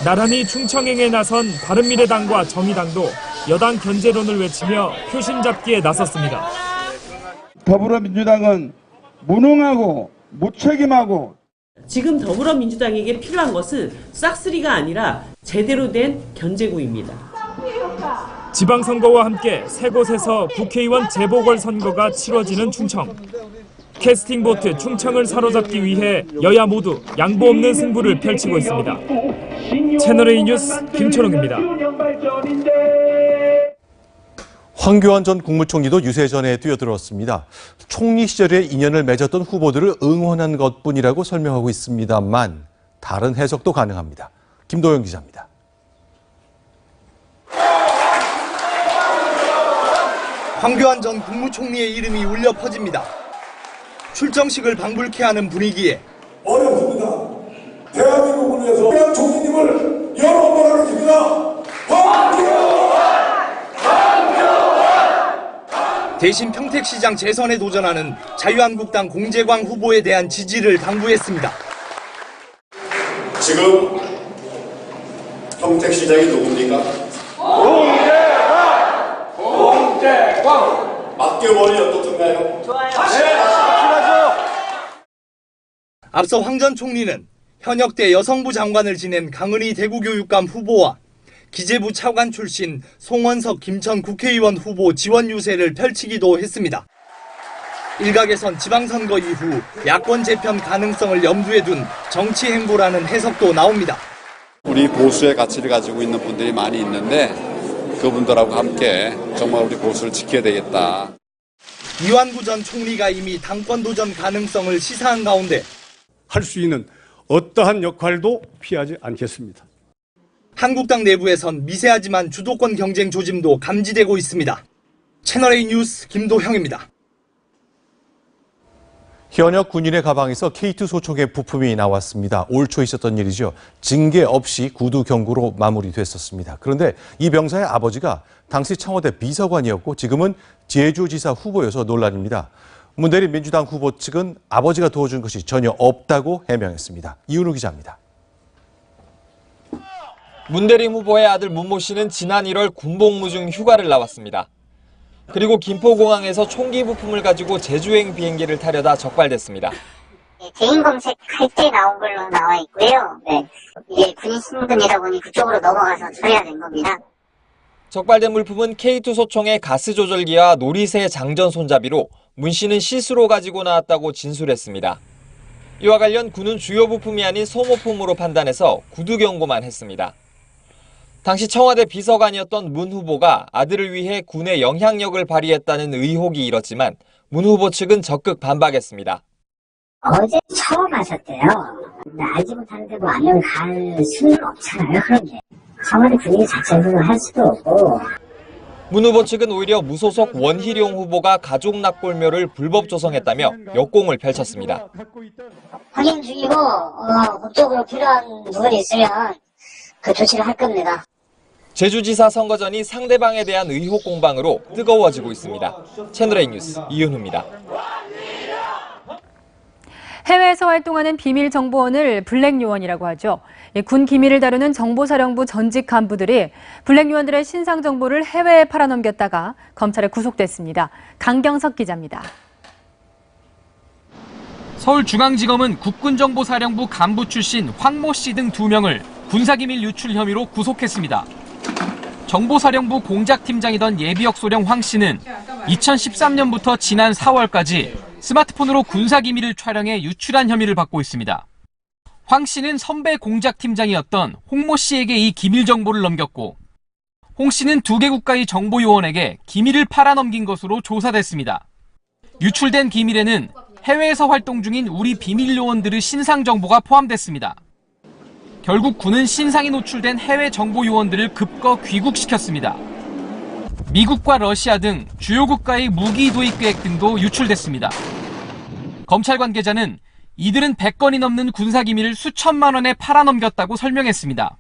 나란히 충청행에 나선 바른미래당과 정의당도 여당 견제론을 외치며 표심 잡기에 나섰습니다.
더불어민주당은 무능하고 무책임하고
지금 더불어민주당에게 필요한 것은 싹쓸이가 아니라 제대로 된 견제구입니다.
지방선거와 함께 세 곳에서 국회의원 재보궐선거가 치러지는 충청. 캐스팅보트 충청을 사로잡기 위해 여야 모두 양보 없는 승부를 펼치고 있습니다. 채널A 뉴스 김철웅입니다.
황교안 전 국무총리도 유세 전에 뛰어들었습니다. 총리 시절에 인연을 맺었던 후보들을 응원한 것뿐이라고 설명하고 있습니다만 다른 해석도 가능합니다. 김도영 기자입니다.
황교안 전 국무총리의 이름이 울려 퍼집니다. 출정식을 방불케 하는 분위기에
어렵습니다. 대한민국을 위해서 황교안 총리님을 여러 번 하겠습니다.
대신 평택시장 재선에 도전하는 자유한국당 공재광 후보에 대한 지지를 당부했습니다.
지금 평택시장이 누굽니까? 공재광! 맡겨보니 어떻던가요? 좋아요.
앞서 황 전 총리는 현역 때 여성부 장관을 지낸 강은희 대구교육감 후보와 기재부 차관 출신 송원석 김천 국회의원 후보 지원 유세를 펼치기도 했습니다. 일각에선 지방선거 이후 야권 재편 가능성을 염두에 둔 정치 행보라는 해석도 나옵니다.
우리 보수의 가치를 가지고 있는 분들이 많이 있는데 그분들하고 함께 정말 우리 보수를 지켜야 되겠다.
이완구 전 총리가 이미 당권 도전 가능성을 시사한 가운데
할 수 있는 어떠한 역할도 피하지 않겠습니다.
한국당 내부에선 미세하지만 주도권 경쟁 조짐도 감지되고 있습니다. 채널A 뉴스 김도형입니다.
현역 군인의 가방에서 K2 소총의 부품이 나왔습니다. 올 초 있었던 일이죠. 징계 없이 구두 경고로 마무리됐었습니다. 그런데 이 병사의 아버지가 당시 청와대 비서관이었고 지금은 제주지사 후보여서 논란입니다. 문대리 민주당 후보 측은 아버지가 도와준 것이 전혀 없다고 해명했습니다. 이은우 기자입니다.
문대림 후보의 아들 문모 씨는 지난 1월 군복무 중 휴가를 나왔습니다. 그리고 김포공항에서 총기 부품을 가지고 제주행 비행기를 타려다 적발됐습니다.
개인 검색할 때 나온 걸로 나와 있고요. 네. 이게 군인 신분이다 보니 그쪽으로 넘어가서 처리가 된 겁니다.
적발된 물품은 K2 소총의 가스 조절기와 놀이새 장전 손잡이로 문 씨는 실수로 가지고 나왔다고 진술했습니다. 이와 관련 군은 주요 부품이 아닌 소모품으로 판단해서 구두 경고만 했습니다. 당시 청와대 비서관이었던 문 후보가 아들을 위해 군의 영향력을 발휘했다는 의혹이 일었지만 문 후보 측은 적극 반박했습니다.
어제 처음 하셨대요. 근데 알지 못하는데 뭐 안녕 갈 수는 없잖아요. 그런데 청와대 분위기 자체로 할 수도 없고.
문 후보 측은 오히려 무소속 원희룡 후보가 가족 납골묘를 불법 조성했다며 역공을 펼쳤습니다.
확인 중이고 법적으로 필요한 부분이 있으면 그 조치를 할 겁니다.
제주지사 선거전이 상대방에 대한 의혹 공방으로 뜨거워지고 있습니다. 채널A 뉴스 이은우입니다.
해외에서 활동하는 비밀정보원을 블랙요원이라고 하죠. 군 기밀을 다루는 정보사령부 전직 간부들이 블랙요원들의 신상 정보를 해외에 팔아넘겼다가 검찰에 구속됐습니다. 강경석 기자입니다.
서울중앙지검은 국군정보사령부 간부 출신 황모 씨 등 2명을 군사기밀 유출 혐의로 구속했습니다. 정보사령부 공작팀장이던 예비역 소령 황 씨는 2013년부터 지난 4월까지 스마트폰으로 군사기밀을 촬영해 유출한 혐의를 받고 있습니다. 황 씨는 선배 공작팀장이었던 홍모 씨에게 이 기밀 정보를 넘겼고, 홍 씨는 2개 국가의 정보요원에게 기밀을 팔아넘긴 것으로 조사됐습니다. 유출된 기밀에는 해외에서 활동 중인 우리 비밀요원들의 신상 정보가 포함됐습니다. 결국 군은 신상이 노출된 해외 정보요원들을 급거 귀국시켰습니다. 미국과 러시아 등 주요 국가의 무기 도입 계획 등도 유출됐습니다. 검찰 관계자는 이들은 100건이 넘는 군사기밀을 수천만 원에 팔아넘겼다고 설명했습니다.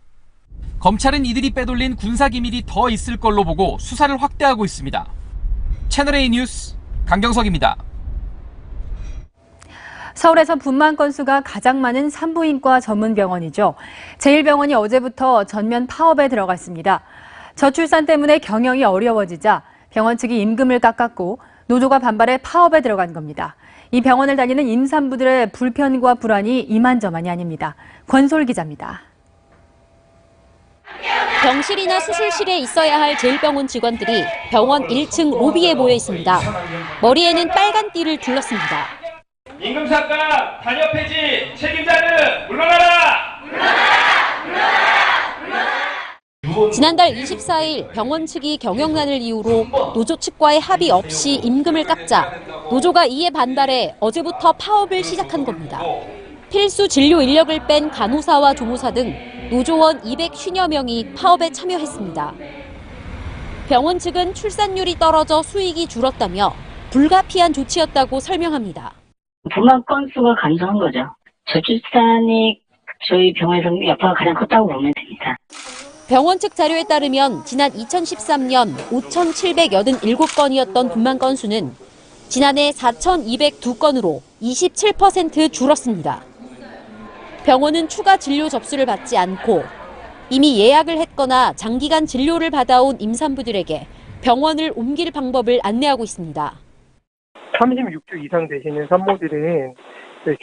검찰은 이들이 빼돌린 군사기밀이 더 있을 걸로 보고 수사를 확대하고 있습니다. 채널A 뉴스 강경석입니다.
서울에서 분만 건수가 가장 많은 산부인과 전문 병원이죠. 제1병원이 어제부터 전면 파업에 들어갔습니다. 저출산 때문에 경영이 어려워지자 병원 측이 임금을 깎았고 노조가 반발해 파업에 들어간 겁니다. 이 병원을 다니는 임산부들의 불편과 불안이 이만저만이 아닙니다. 권솔 기자입니다.
병실이나 수술실에 있어야 할 제1병원 직원들이 병원 1층 로비에 모여 있습니다. 머리에는 빨간 띠를 둘렀습니다.
임금 삭감, 단협 폐지, 책임자는 물러나라!
지난달 24일 병원 측이 경영난을 이유로 노조 측과의 합의 없이 임금을 깎자 노조가 이에 반발해 어제부터 파업을 시작한 겁니다. 필수 진료 인력을 뺀 간호사와 조무사 등 노조원 250여 명이 파업에 참여했습니다. 병원 측은 출산율이 떨어져 수익이 줄었다며 불가피한 조치였다고 설명합니다.
분만 건수가 간소한 거죠. 저출산이 저희 병원에서 여파가 가장 컸다고 보면 됩니다.
병원 측 자료에 따르면 지난 2013년 5,787건이었던 분만 건수는 지난해 4,202건으로 27% 줄었습니다. 병원은 추가 진료 접수를 받지 않고 이미 예약을 했거나 장기간 진료를 받아온 임산부들에게 병원을 옮길 방법을 안내하고 있습니다.
36주 이상 되시는 산모들은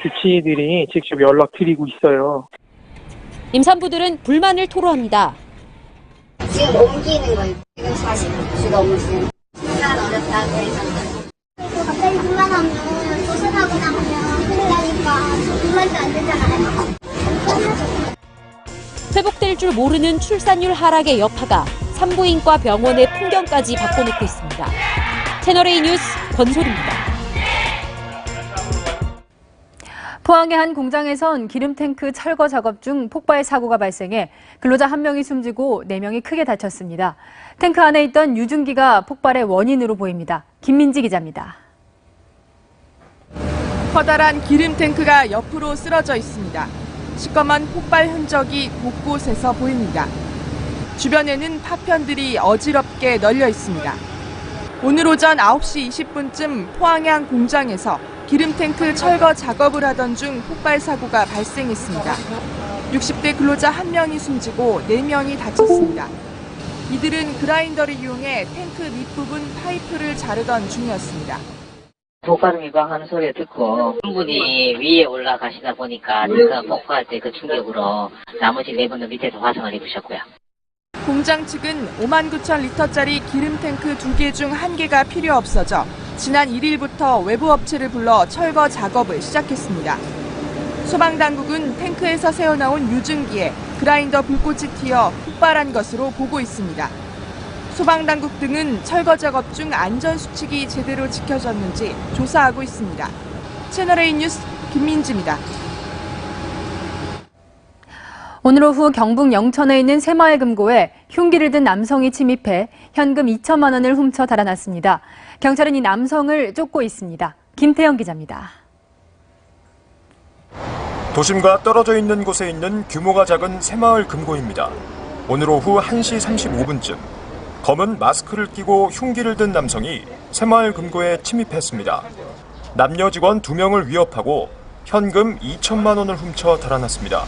주치의들이 직접 연락드리고 있어요.
임산부들은 불만을 토로합니다.
지금 옮기는 거예요. 지금 40주 넘으신. 출산 어렵다 그래서. 갑자기 불만하면 조선하고 나면 큰일 나니까 불만도 안 되잖아요.
회복될 줄 모르는 출산율 하락의 여파가 산부인과 병원의 풍경까지 바꿔놓고 있습니다. 채널A 뉴스 권솔입니다.
포항의 한 공장에선 기름탱크 철거 작업 중 폭발 사고가 발생해 근로자 1명이 숨지고 4명이 크게 다쳤습니다. 탱크 안에 있던 유증기가 폭발의 원인으로 보입니다. 김민지 기자입니다.
커다란 기름탱크가 옆으로 쓰러져 있습니다. 시꺼먼 폭발 흔적이 곳곳에서 보입니다. 주변에는 파편들이 어지럽게 널려 있습니다. 오늘 오전 9시 20분쯤 포항양 공장에서 기름탱크 철거 작업을 하던 중 폭발 사고가 발생했습니다. 60대 근로자 1명이 숨지고 4명이 다쳤습니다. 이들은 그라인더를 이용해 탱크 밑부분 파이프를 자르던 중이었습니다.
폭발음이방 하는 소리를 듣고 한 분이 위에 올라가시다 보니까 탱크가 폭파할 때 그 충격으로 나머지 4분은 밑에서 화상을 입으셨고요.
공장 측은 59,000리터짜리 기름탱크 2개 중 1개가 필요 없어져 지난 1일부터 외부 업체를 불러 철거 작업을 시작했습니다. 소방당국은 탱크에서 새어나온 유증기에 그라인더 불꽃이 튀어 폭발한 것으로 보고 있습니다. 소방당국 등은 철거 작업 중 안전수칙이 제대로 지켜졌는지 조사하고 있습니다. 채널A 뉴스 김민지입니다.
오늘 오후 경북 영천에 있는 새마을금고에 흉기를 든 남성이 침입해 현금 2천만 원을 훔쳐 달아났습니다. 경찰은 이 남성을 쫓고 있습니다. 김태영 기자입니다.
도심과 떨어져 있는 곳에 있는 규모가 작은 새마을 금고입니다. 오늘 오후 1시 35분쯤 검은 마스크를 끼고 흉기를 든 남성이 새마을 금고에 침입했습니다. 남녀 직원 2명을 위협하고 현금 2천만 원을 훔쳐 달아났습니다.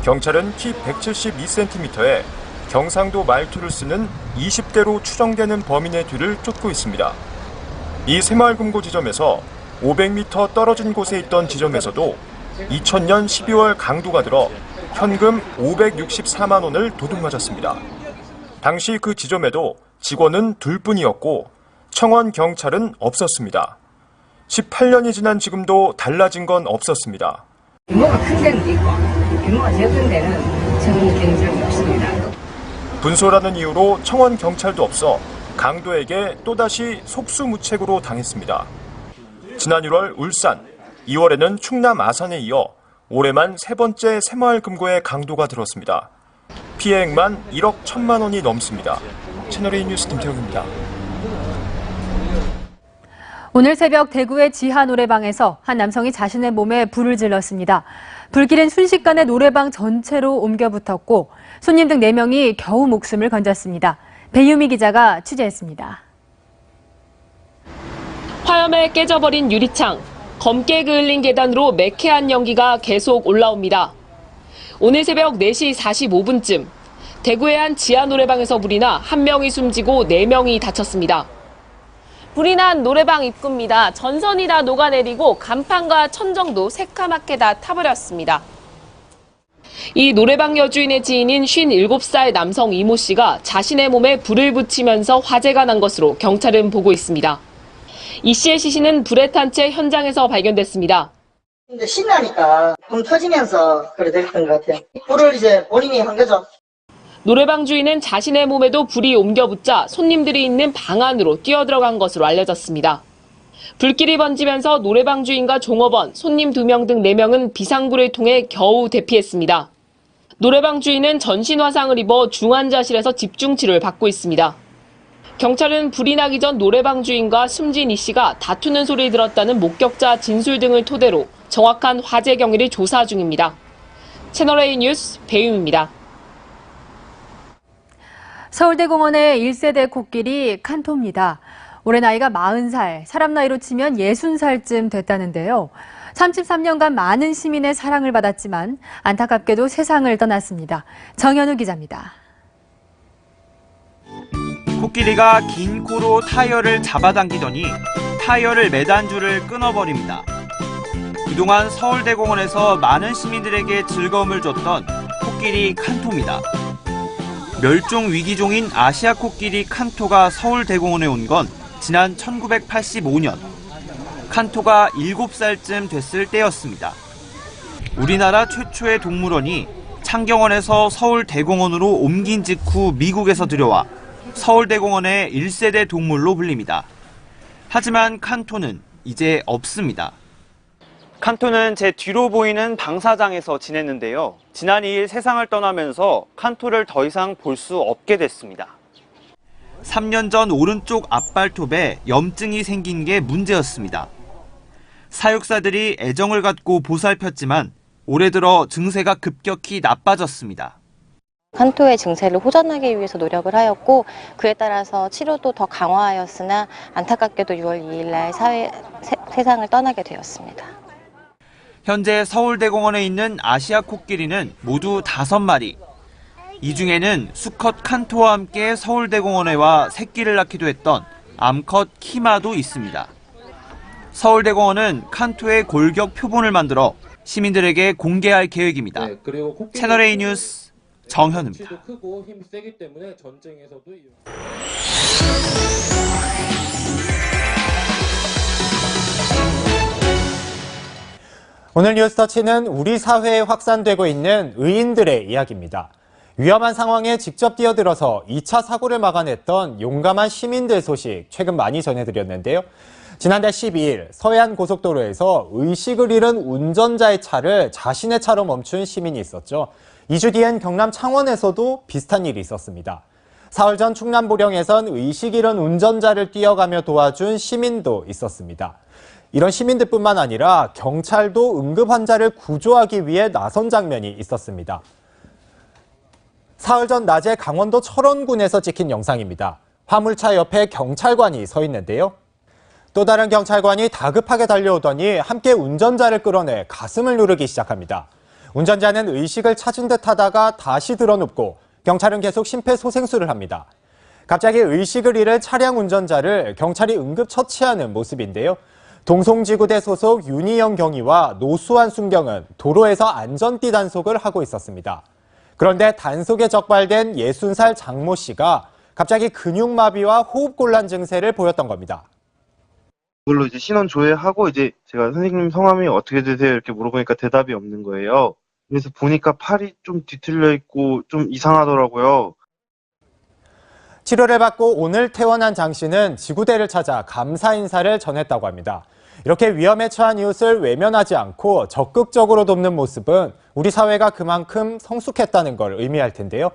경찰은 키 172cm에 경상도 말투를 쓰는 20대로 추정되는 범인의 뒤를 쫓고 있습니다. 이 새마을 금고 지점에서 500m 떨어진 곳에 있던 지점에서도 2000년 12월 강도가 들어 현금 564만 원을 도둑맞았습니다. 당시 그 지점에도 직원은 둘뿐이었고 청원 경찰은 없었습니다. 18년이 지난 지금도 달라진 건 없었습니다.
규모가 큰 데는 있고 규모가 적은 데는 청원 경찰이 없습니다.
분소라는 이유로 청원 경찰도 없어 강도에게 또다시 속수무책으로 당했습니다. 지난 1월 울산, 2월에는 충남 아산에 이어 올해만 3번째 새마을 금고에 강도가 들었습니다. 피해액만 1억 1천만 원이 넘습니다. 채널A 뉴스 김태형입니다.
오늘 새벽 대구의 지하 노래방에서 한 남성이 자신의 몸에 불을 질렀습니다. 불길은 순식간에 노래방 전체로 옮겨 붙었고 손님 등 4명이 겨우 목숨을 건졌습니다. 배유미 기자가 취재했습니다.
화염에 깨져버린 유리창, 검게 그을린 계단으로 매캐한 연기가 계속 올라옵니다. 오늘 새벽 4시 45분쯤 대구의 한 지하 노래방에서 불이 나 1명이 숨지고 4명이 다쳤습니다. 불이 난 노래방 입구입니다. 전선이 다 녹아내리고 간판과 천정도 새까맣게 다 타버렸습니다. 이 노래방 여주인의 지인인 57살 남성 이모 씨가 자신의 몸에 불을 붙이면서 화재가 난 것으로 경찰은 보고 있습니다. 이 씨의 시신은 불에 탄 채 현장에서 발견됐습니다.
근데 신나니까 붕 터지면서 그래 됐던 것 같아요. 불을 이제 본인이 한 거죠.
노래방 주인은 자신의 몸에도 불이 옮겨 붙자 손님들이 있는 방 안으로 뛰어들어간 것으로 알려졌습니다. 불길이 번지면서 노래방 주인과 종업원, 손님 2명 등 4명은 비상구를 통해 겨우 대피했습니다. 노래방 주인은 전신 화상을 입어 중환자실에서 집중치료를 받고 있습니다. 경찰은 불이 나기 전 노래방 주인과 숨진 이 씨가 다투는 소리를 들었다는 목격자 진술 등을 토대로 정확한 화재 경위를 조사 중입니다. 채널A 뉴스 배윤입니다.
서울대공원의 1세대 코끼리 칸토입니다. 올해 나이가 40살, 사람 나이로 치면 60살쯤 됐다는데요. 33년간 많은 시민의 사랑을 받았지만 안타깝게도 세상을 떠났습니다. 정현우 기자입니다.
코끼리가 긴 코로 타이어를 잡아당기더니 타이어를 매단 줄을 끊어버립니다. 그동안 서울대공원에서 많은 시민들에게 즐거움을 줬던 코끼리 칸토입니다. 멸종 위기종인 아시아 코끼리 칸토가 서울대공원에 온 건 지난 1985년. 칸토가 7살쯤 됐을 때였습니다. 우리나라 최초의 동물원이 창경원에서 서울대공원으로 옮긴 직후 미국에서 들여와 서울대공원의 1세대 동물로 불립니다. 하지만 칸토는 이제 없습니다.
칸토는 제 뒤로 보이는 방사장에서 지냈는데요. 지난 2일 세상을 떠나면서 칸토를 더 이상 볼 수 없게 됐습니다.
3년 전 오른쪽 앞발톱에 염증이 생긴 게 문제였습니다. 사육사들이 애정을 갖고 보살폈지만 올해 들어 증세가 급격히 나빠졌습니다.
칸토의 증세를 호전하기 위해서 노력을 하였고 그에 따라서 치료도 더 강화하였으나 안타깝게도 6월 2일 날 세상을 떠나게 되었습니다.
현재 서울대공원에 있는 아시아 코끼리는 모두 5마리. 이 중에는 수컷 칸토와 함께 서울대공원에 와 새끼를 낳기도 했던 암컷 키마도 있습니다. 서울대공원은 칸토의 골격 표본을 만들어 시민들에게 공개할 계획입니다. 채널A 뉴스 정현우입니다.
오늘 뉴스터치는 우리 사회에 확산되고 있는 의인들의 이야기입니다. 위험한 상황에 직접 뛰어들어서 2차 사고를 막아냈던 용감한 시민들 소식 최근 많이 전해드렸는데요. 지난달 12일 서해안 고속도로에서 의식을 잃은 운전자의 차를 자신의 차로 멈춘 시민이 있었죠. 2주 뒤엔 경남 창원에서도 비슷한 일이 있었습니다. 사흘 전 충남 보령에선 의식 잃은 운전자를 뛰어가며 도와준 시민도 있었습니다. 이런 시민들뿐만 아니라 경찰도 응급 환자를 구조하기 위해 나선 장면이 있었습니다. 사흘 전 낮에 강원도 철원군에서 찍힌 영상입니다. 화물차 옆에 경찰관이 서 있는데요. 또 다른 경찰관이 다급하게 달려오더니 함께 운전자를 끌어내 가슴을 누르기 시작합니다. 운전자는 의식을 찾은 듯 하다가 다시 드러눕고 경찰은 계속 심폐소생술을 합니다. 갑자기 의식을 잃은 차량 운전자를 경찰이 응급 처치하는 모습인데요. 동송지구대 소속 윤희영 경위와 노수환 순경은 도로에서 안전띠 단속을 하고 있었습니다. 그런데 단속에 적발된 60살 장모 씨가 갑자기 근육마비와 호흡곤란 증세를 보였던 겁니다.
그걸로 이제 신원 조회하고 이제 제가 선생님 성함이 어떻게 되세요? 이렇게 물어보니까 대답이 없는 거예요. 그래서 보니까 팔이 좀 뒤틀려 있고 좀 이상하더라고요.
치료를 받고 오늘 퇴원한 장 씨는 지구대를 찾아 감사 인사를 전했다고 합니다. 이렇게 위험에 처한 이웃을 외면하지 않고 적극적으로 돕는 모습은 우리 사회가 그만큼 성숙했다는 걸 의미할 텐데요.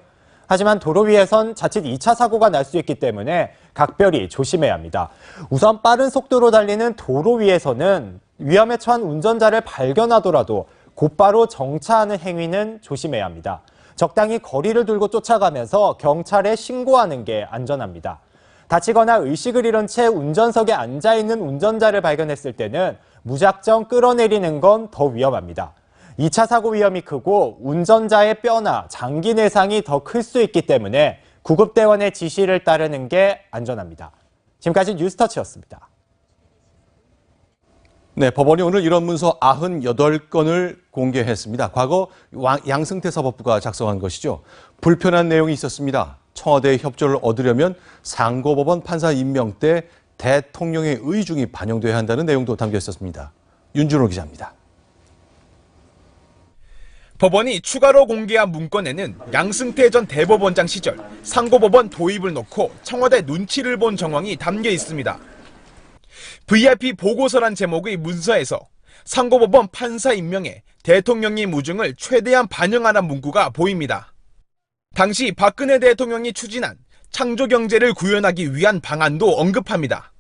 하지만 도로 위에선 자칫 2차 사고가 날 수 있기 때문에 각별히 조심해야 합니다. 우선 빠른 속도로 달리는 도로 위에서는 위험에 처한 운전자를 발견하더라도 곧바로 정차하는 행위는 조심해야 합니다. 적당히 거리를 두고 쫓아가면서 경찰에 신고하는 게 안전합니다. 다치거나 의식을 잃은 채 운전석에 앉아있는 운전자를 발견했을 때는 무작정 끌어내리는 건 더 위험합니다. 2차 사고 위험이 크고 운전자의 뼈나 장기 내상이 더 클 수 있기 때문에 구급대원의 지시를 따르는 게 안전합니다. 지금까지 뉴스터치였습니다.
네, 법원이 오늘 이런 문서 98건을 공개했습니다. 과거 양승태 사법부가 작성한 것이죠. 불편한 내용이 있었습니다. 청와대의 협조를 얻으려면 상고법원 판사 임명 때 대통령의 의중이 반영돼야 한다는 내용도 담겨 있었습니다. 윤준호 기자입니다.
법원이 추가로 공개한 문건에는 양승태 전 대법원장 시절 상고법원 도입을 놓고 청와대 눈치를 본 정황이 담겨 있습니다. VIP 보고서란 제목의 문서에서 상고법원 판사 임명에 대통령의 무중을 최대한 반영하는 문구가 보입니다. 당시 박근혜 대통령이 추진한 창조경제를 구현하기 위한 방안도 언급합니다.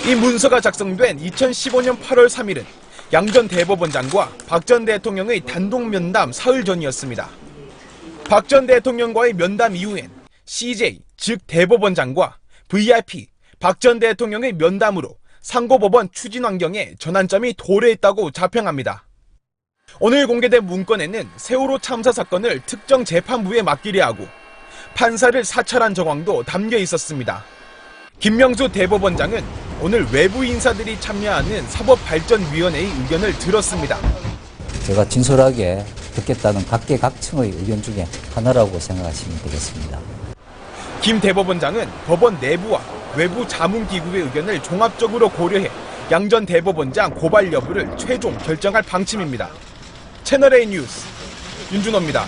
이 문서가 작성된 2015년 8월 3일은 양 전 대법원장과 박 전 대통령의 단독 면담 사흘 전이었습니다. 박 전 대통령과의 면담 이후엔 CJ, 즉 대법원장과 VIP, 박 전 대통령의 면담으로 상고법원 추진 환경에 전환점이 도래했다고 자평합니다. 오늘 공개된 문건에는 세월호 참사 사건을 특정 재판부에 맡기려 하고 판사를 사찰한 정황도 담겨 있었습니다. 김명수 대법원장은 오늘 외부 인사들이 참여하는 사법발전위원회의 의견을 들었습니다.
제가 진솔하게 듣겠다는 각계각층의 의견 중에 하나라고 생각하시면 되겠습니다.
김 대법원장은 법원 내부와 외부 자문기구의 의견을 종합적으로 고려해 양 전 대법원장 고발 여부를 최종 결정할 방침입니다. 채널A 뉴스 윤준호입니다.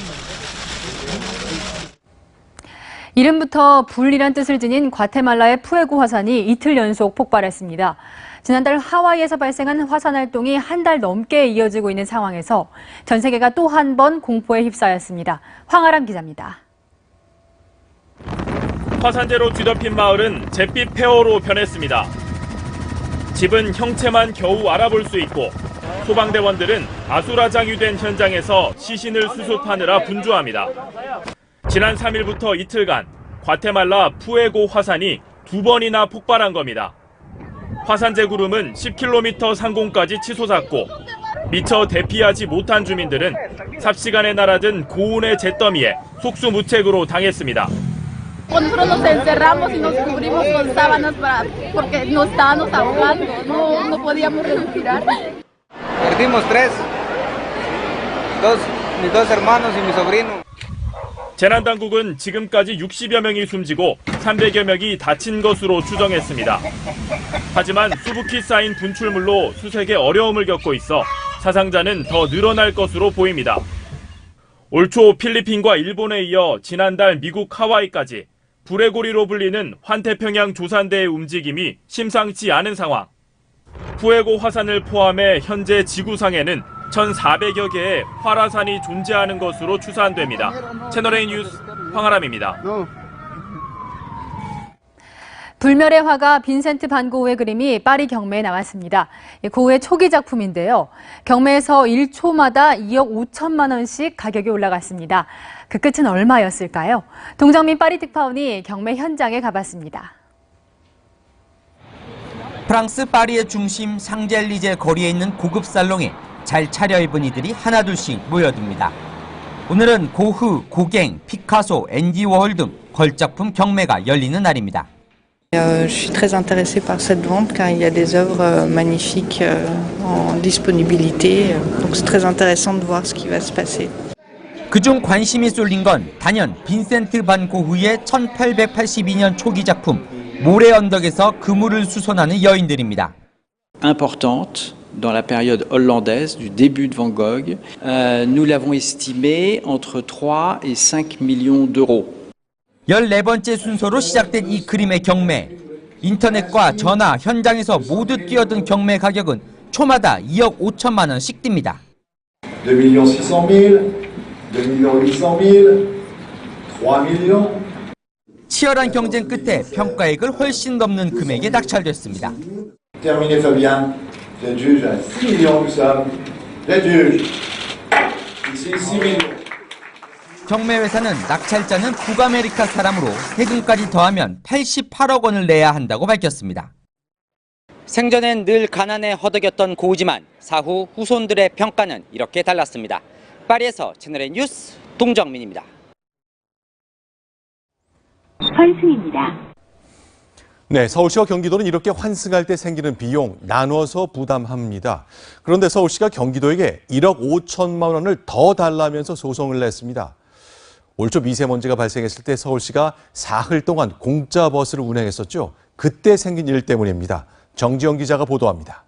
이름부터 불이란 뜻을 지닌 과테말라의 푸에고 화산이 이틀 연속 폭발했습니다. 지난달 하와이에서 발생한 화산 활동이 한 달 넘게 이어지고 있는 상황에서 전 세계가 또 한 번 공포에 휩싸였습니다. 황아람 기자입니다.
화산재로 뒤덮인 마을은 잿빛 폐허로 변했습니다. 집은 형체만 겨우 알아볼 수 있고 소방대원들은 아수라장유된 현장에서 시신을 수습하느라 분주합니다. 지난 3일부터 이틀간 과테말라 푸에고 화산이 2번이나 폭발한 겁니다. 화산재 구름은 10km 상공까지 치솟았고 미처 대피하지 못한 주민들은 삽시간에 날아든 고온의 잿더미에 속수무책으로 당했습니다.
Nosotros nos encerramos y nos cubrimos con sábanas porque nos estábamos ahogando, no podíamos respirar.
Perdimos mis dos hermanos y mi sobrino.
재난당국은 지금까지 60여 명이 숨지고 300여 명이 다친 것으로 추정했습니다. 하지만 수북히 쌓인 분출물로 수색에 어려움을 겪고 있어 사상자는 더 늘어날 것으로 보입니다. 올 초 필리핀과 일본에 이어 지난달 미국 하와이까지 불의 고리로 불리는 환태평양 조산대의 움직임이 심상치 않은 상황. 푸에고 화산을 포함해 현재 지구상에는 2,400여 개의 활화산이 존재하는 것으로 추산됩니다. 채널A 뉴스 황아람입니다.
불멸의 화가 빈센트 반 고흐의 그림이 파리 경매에 나왔습니다. 고흐의 초기 작품인데요. 경매에서 1초마다 2억 5천만 원씩 가격이 올라갔습니다. 그 끝은 얼마였을까요? 동정민 파리 특파원이 경매 현장에 가봤습니다.
프랑스 파리의 중심 샹젤리제 거리에 있는 고급 살롱에 잘 차려입은 이들이 하나둘씩 모여듭니다. 오늘은 고흐, 고갱, 피카소, 앤디 워홀 등 걸작품 경매가 열리는 날입니다.
Je suis très intéressée par cette vente car il y a des œuvres magnifiques en disponibilité. Donc c'est très intéressant de voir ce qui va se passer.
그중 관심이 쏠린 건 단연 빈센트 반 고흐의 1882년 초기 작품 모래 언덕에서 그물을 수선하는 여인들입니다.
Importante dans la période hollandaise du début de Van Gogh. Nous l'avons estimé entre 3 et 5 millions d'euros.
14번째 순서로 시작된 이 그림의 경매. 인터넷과 전화, 현장에서 모두 뛰어든 경매 가격은 초마다 2억 5천만 원씩 뜁니다.
2,600,000, 2,800,000, 3,000,000.
치열한 경쟁 끝에 평가액을 훨씬 넘는 금액에 낙찰됐습니다.
Terminé Fabien, je juge à 6 millions nous sommes. Je juge. Ici 6 millions.
경매회사는 낙찰자는 북아메리카 사람으로 세금까지 더하면 88억 원을 내야 한다고 밝혔습니다. 생전엔 늘 가난에 허덕였던 고흐지만 사후 후손들의 평가는 이렇게 달랐습니다. 파리에서 채널A 뉴스 동정민입니다.
환승입니다.
네, 서울시와 경기도는 이렇게 환승할 때 생기는 비용 나눠서 부담합니다. 그런데 서울시가 경기도에게 1억 5천만 원을 더 달라면서 소송을 냈습니다. 올 초 미세먼지가 발생했을 때 서울시가 사흘 동안 공짜 버스를 운행했었죠. 그때 생긴 일 때문입니다. 정지영 기자가 보도합니다.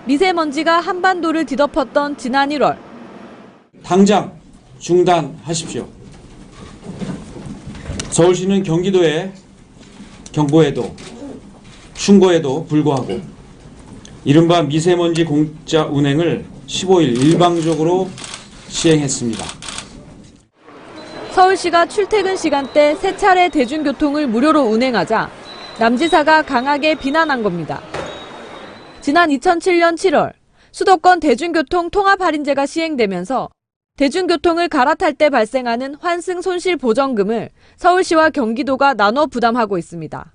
미세먼지가 한반도를 뒤덮었던 지난 1월.
당장 중단하십시오. 서울시는 경기도에 경보에도 충고에도 불구하고 이른바 미세먼지 공짜 운행을 15일 일방적으로 시행했습니다.
서울시가 출퇴근 시간대 3차례 대중교통을 무료로 운행하자 남지사가 강하게 비난한 겁니다. 지난 2007년 7월 수도권 대중교통 통합 할인제가 시행되면서 대중교통을 갈아탈 때 발생하는 환승 손실 보전금을 서울시와 경기도가 나눠 부담하고 있습니다.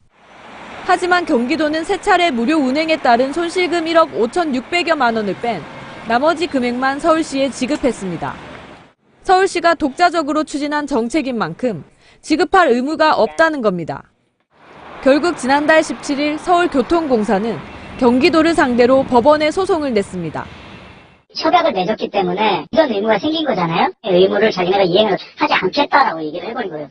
하지만 경기도는 3차례 무료 운행에 따른 손실금 1억 5,600여만 원을 뺀 나머지 금액만 서울시에 지급했습니다. 서울시가 독자적으로 추진한 정책인 만큼 지급할 의무가 없다는 겁니다. 결국 지난달 17일 서울교통공사는 경기도를 상대로 법원에 소송을 냈습니다.
협약을 맺었기 때문에 이런 의무가 생긴 거잖아요. 의무를 자기네가 이행을 하지 않겠다라고 얘기를 해버린 거예요.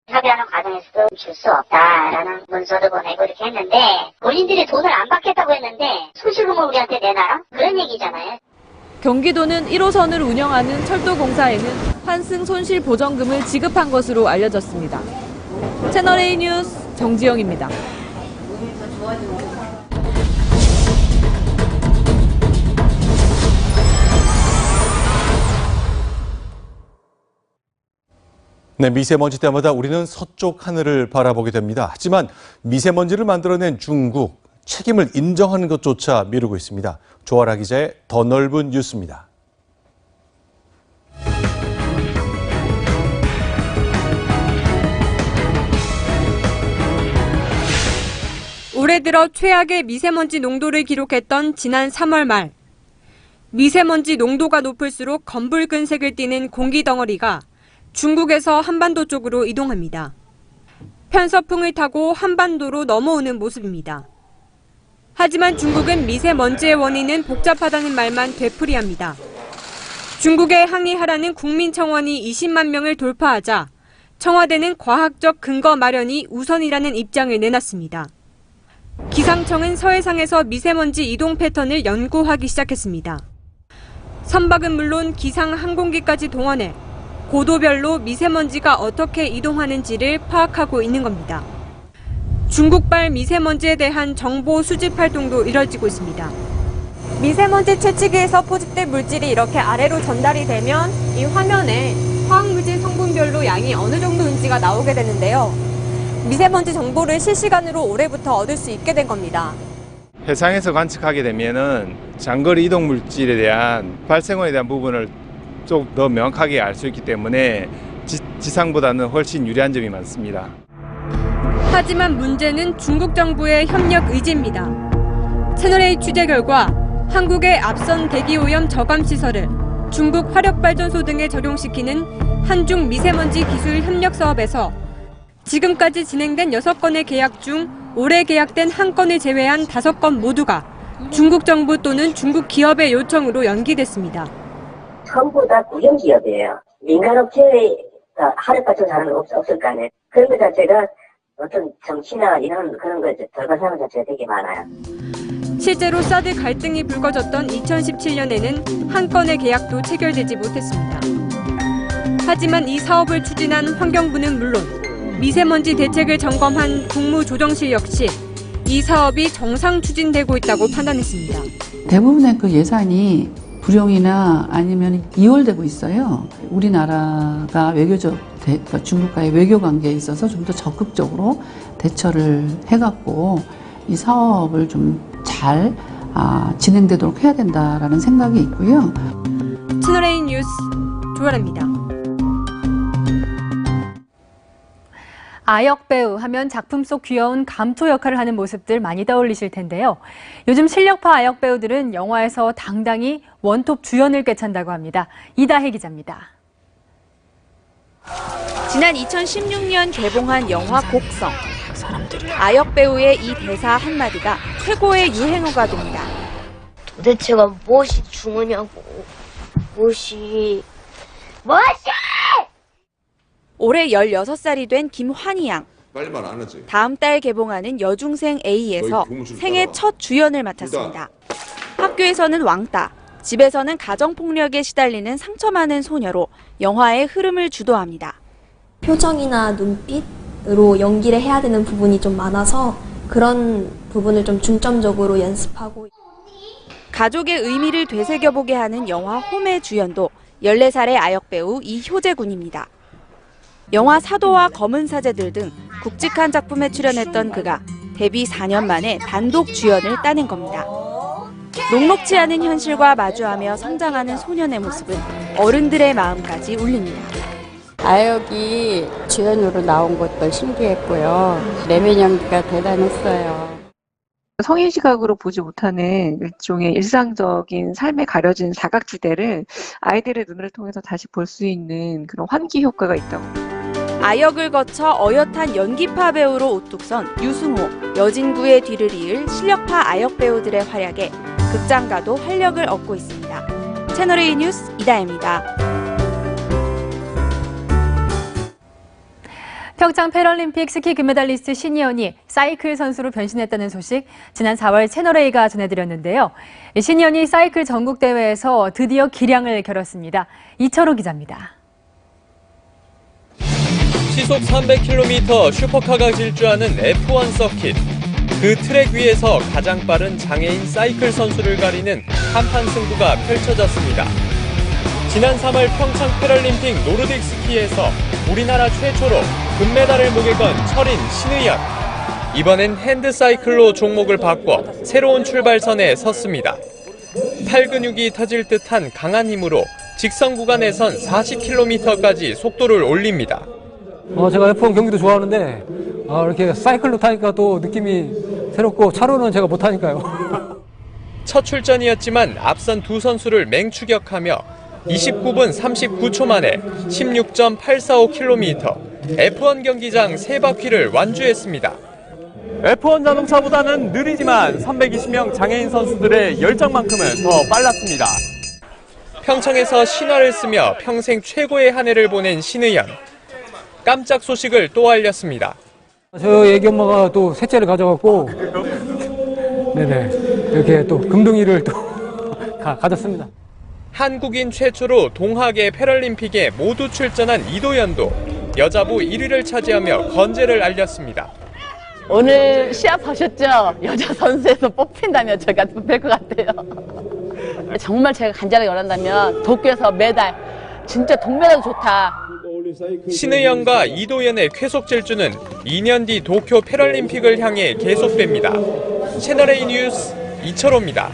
협의하는 과정에서도 줄 수 없다라는 문서도 보내고 이렇게 했는데 본인들이 돈을 안 받겠다고 했는데 손실금을 우리한테 내놔라? 그런 얘기잖아요.
경기도는 1호선을 운영하는 철도공사에는 환승 손실 보전금을 지급한 것으로 알려졌습니다. 채널A 뉴스 정지영입니다.
네, 미세먼지 때마다 우리는 서쪽 하늘을 바라보게 됩니다. 하지만 미세먼지를 만들어낸 중국, 책임을 인정하는 것조차 미루고 있습니다. 조아라 기자의 더 넓은 뉴스입니다.
올해 들어 최악의 미세먼지 농도를 기록했던 지난 3월 말. 미세먼지 농도가 높을수록 검붉은 색을 띠는 공기 덩어리가 중국에서 한반도 쪽으로 이동합니다. 편서풍을 타고 한반도로 넘어오는 모습입니다. 하지만 중국은 미세먼지의 원인은 복잡하다는 말만 되풀이합니다. 중국에 항의하라는 국민청원이 20만 명을 돌파하자 청와대는 과학적 근거 마련이 우선이라는 입장을 내놨습니다. 기상청은 서해상에서 미세먼지 이동 패턴을 연구하기 시작했습니다. 선박은 물론 기상 항공기까지 동원해 고도별로 미세먼지가 어떻게 이동하는지를 파악하고 있는 겁니다. 중국발 미세먼지에 대한 정보 수집 활동도 이뤄지고 있습니다. 미세먼지 채취기에서 포집된 물질이 이렇게 아래로 전달이 되면 이 화면에 화학물질 성분별로 양이 어느 정도인지가 나오게 되는데요. 미세먼지 정보를 실시간으로 올해부터 얻을 수 있게 된 겁니다.
해상에서 관측하게 되면은 장거리 이동 물질에 대한 발생원에 대한 부분을 좀 더 명확하게 알 수 있기 때문에 지상보다는 훨씬 유리한 점이 많습니다.
하지만 문제는 중국 정부의 협력 의지입니다. 채널A 취재 결과 한국의 앞선 대기오염 저감 시설을 중국 화력발전소 등에 적용시키는 한중 미세먼지 기술 협력 사업에서 지금까지 진행된 6건의 계약 중 올해 계약된 1건을 제외한 5건 모두가 중국 정부 또는 중국 기업의 요청으로 연기됐습니다.
전부 다 국영기업이에요. 민간업체의 화력발전소 하는 거 없을 거 아니에요. 그런 것 자체가 어떤 정치나 이런 그런 거 결과사항 자체가 되게 많아요.
실제로 사드 갈등이 불거졌던 2017년에는 한 건의 계약도 체결되지 못했습니다. 하지만 이 사업을 추진한 환경부는 물론 미세먼지 대책을 점검한 국무조정실 역시 이 사업이 정상 추진되고 있다고 판단했습니다.
대부분의 그 예산이 불용이나 아니면 이월되고 있어요. 우리나라가 외교적 중국과의 외교 관계에 있어서 좀 더 적극적으로 대처를 해갖고 이 사업을 좀 잘 진행되도록 해야 된다라는 생각이 있고요.
채널A 뉴스 조아라입니다.
아역 배우 하면 작품 속 귀여운 감초 역할을 하는 모습들 많이 떠올리실 텐데요. 요즘 실력파 아역 배우들은 영화에서 당당히 원톱 주연을 꿰찬다고 합니다. 이다혜 기자입니다.
지난 2016년 개봉한 영화 곡성. 아역 배우의 이 대사 한마디가 최고의 유행어가 됩니다.
도대체가 무엇이 중요냐고. 무엇이.
올해 16살이 된 김환희 양.
빨리 말 안 하지.
다음 달 개봉하는 여중생 A에서 생애 첫 주연을 맡았습니다. 학교에서는 왕따, 집에서는 가정폭력에 시달리는 상처 많은 소녀로 영화의 흐름을 주도합니다.
표정이나 눈빛으로 연기를 해야 되는 부분이 좀 많아서 그런 부분을 좀 중점적으로 연습하고.
가족의 의미를 되새겨보게 하는 영화 홈의 주연도 14살의 아역 배우 이효재 군입니다. 영화 사도와 검은 사제들 등 굵직한 작품에 출연했던 그가 데뷔 4년 만에 단독 주연을 따낸 겁니다. 녹록지 않은 현실과 마주하며 성장하는 소년의 모습은 어른들의 마음까지 울립니다.
아역이 주연으로 나온 것도 신기했고요. 내면 연기가 대단했어요.
성인 시각으로 보지 못하는 일종의 일상적인 삶에 가려진 사각지대를 아이들의 눈을 통해서 다시 볼 수 있는 그런 환기 효과가 있다고.
아역을 거쳐 어엿한 연기파 배우로 우뚝 선 유승호, 여진구의 뒤를 이을 실력파 아역 배우들의 활약에 극장가도 활력을 얻고 있습니다. 채널A 뉴스 이다혜입니다.
평창 패럴림픽 스키 금메달리스트 신이연이 사이클 선수로 변신했다는 소식 지난 4월 채널A가 전해드렸는데요. 신이연이 사이클 전국대회에서 드디어 기량을 겨뤘습니다. 이철호 기자입니다.
시속 300km 슈퍼카가 질주하는 F1 서킷. 그 트랙 위에서 가장 빠른 장애인 사이클 선수를 가리는 한판 승부가 펼쳐졌습니다. 지난 3월 평창 패럴림픽 노르딕 스키에서 우리나라 최초로 금메달을 목에 건 철인 신의연. 이번엔 핸드사이클로 종목을 바꿔 새로운 출발선에 섰습니다. 팔 근육이 터질 듯한 강한 힘으로 직선 구간에선 40km까지 속도를 올립니다.
제가 F1 경기도 좋아하는데 이렇게 사이클로 타니까 또 느낌이 새롭고 차로는 제가 못 타니까요.
첫 출전이었지만 앞선 두 선수를 맹추격하며 29분 39초 만에 16.845km F1 경기장 3바퀴를 완주했습니다. F1 자동차보다는 느리지만 320명 장애인 선수들의 열정만큼은 더 빨랐습니다. 평창에서 신화를 쓰며 평생 최고의 한 해를 보낸 신의연. 깜짝 소식을 또 알렸습니다.
저 애기 엄마가 또 셋째를 가져갔고, 네네, 이렇게 또 금둥이를 또 가졌습니다.
한국인 최초로 동학의 패럴림픽에 모두 출전한 이도연도 여자부 1위를 차지하며 건재를 알렸습니다.
오늘 시합하셨죠? 여자 선수에서 뽑힌다면 제가 뽑힐 것 같아요. 정말 제가 간절하게 원한다면 도쿄에서 메달, 진짜 동메달 좋다.
신의영과 이도연의 쾌속 질주는 2년 뒤 도쿄 패럴림픽을 향해 계속됩니다. 채널A 뉴스 이철호입니다.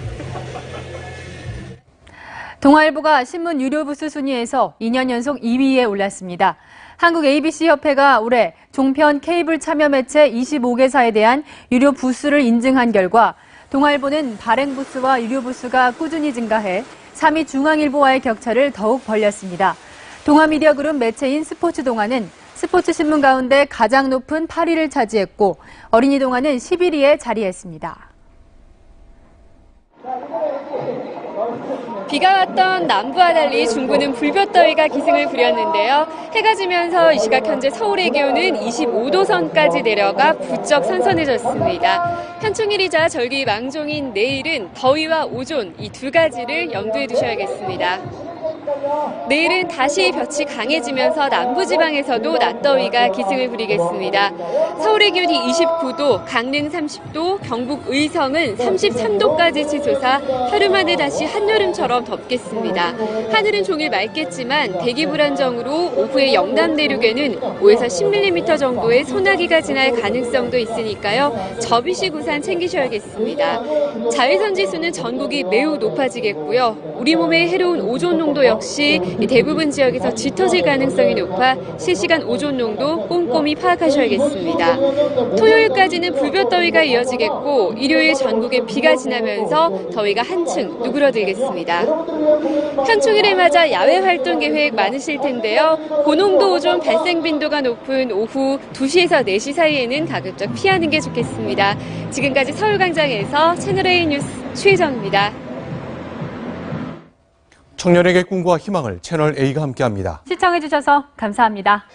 동아일보가 신문 유료 부수 순위에서 2년 연속 2위에 올랐습니다. 한국 ABC협회가 올해 종편 케이블 참여 매체 25개사에 대한 유료 부수를 인증한 결과 동아일보는 발행 부수와 유료 부수가 꾸준히 증가해 3위 중앙일보와의 격차를 더욱 벌렸습니다. 동아미디어그룹 매체인 스포츠동아는 스포츠 신문 가운데 가장 높은 8위를 차지했고 어린이동아는 11위에 자리했습니다.
비가 왔던 남부와 달리 중부는 불볕더위가 기승을 부렸는데요. 해가 지면서 이 시각 현재 서울의 기온은 25도 선까지 내려가 부쩍 선선해졌습니다. 현충일이자 절기 망종인 내일은 더위와 오존 이 두 가지를 염두에 두셔야겠습니다. 내일은 다시 볕이 강해지면서 남부지방에서도 낮더위가 기승을 부리겠습니다. 서울의 기온이 29도, 강릉 30도, 경북 의성은 33도까지 치솟아 하루 만에 다시 한여름처럼 덥겠습니다. 하늘은 종일 맑겠지만 대기 불안정으로 오후에 영남 내륙에는 5에서 10mm 정도의 소나기가 지날 가능성도 있으니까요. 접이식 우산 챙기셔야겠습니다. 자외선 지수는 전국이 매우 높아지겠고요. 우리 몸에 해로운 오존 농도 역시 대부분 지역에서 짙어질 가능성이 높아 실시간 오존 농도 꼼꼼히 파악하셔야겠습니다. 토요일까지는 불볕더위가 이어지겠고 일요일 전국에 비가 지나면서 더위가 한층 누그러들겠습니다. 현충일을 맞아 야외 활동 계획 많으실 텐데요. 고농도 오존 발생 빈도가 높은 오후 2시에서 4시 사이에는 가급적 피하는 게 좋겠습니다. 지금까지 서울광장에서 채널A 뉴스 최혜정입니다.
청년에게 꿈과 희망을 채널A가 함께합니다.
시청해주셔서 감사합니다.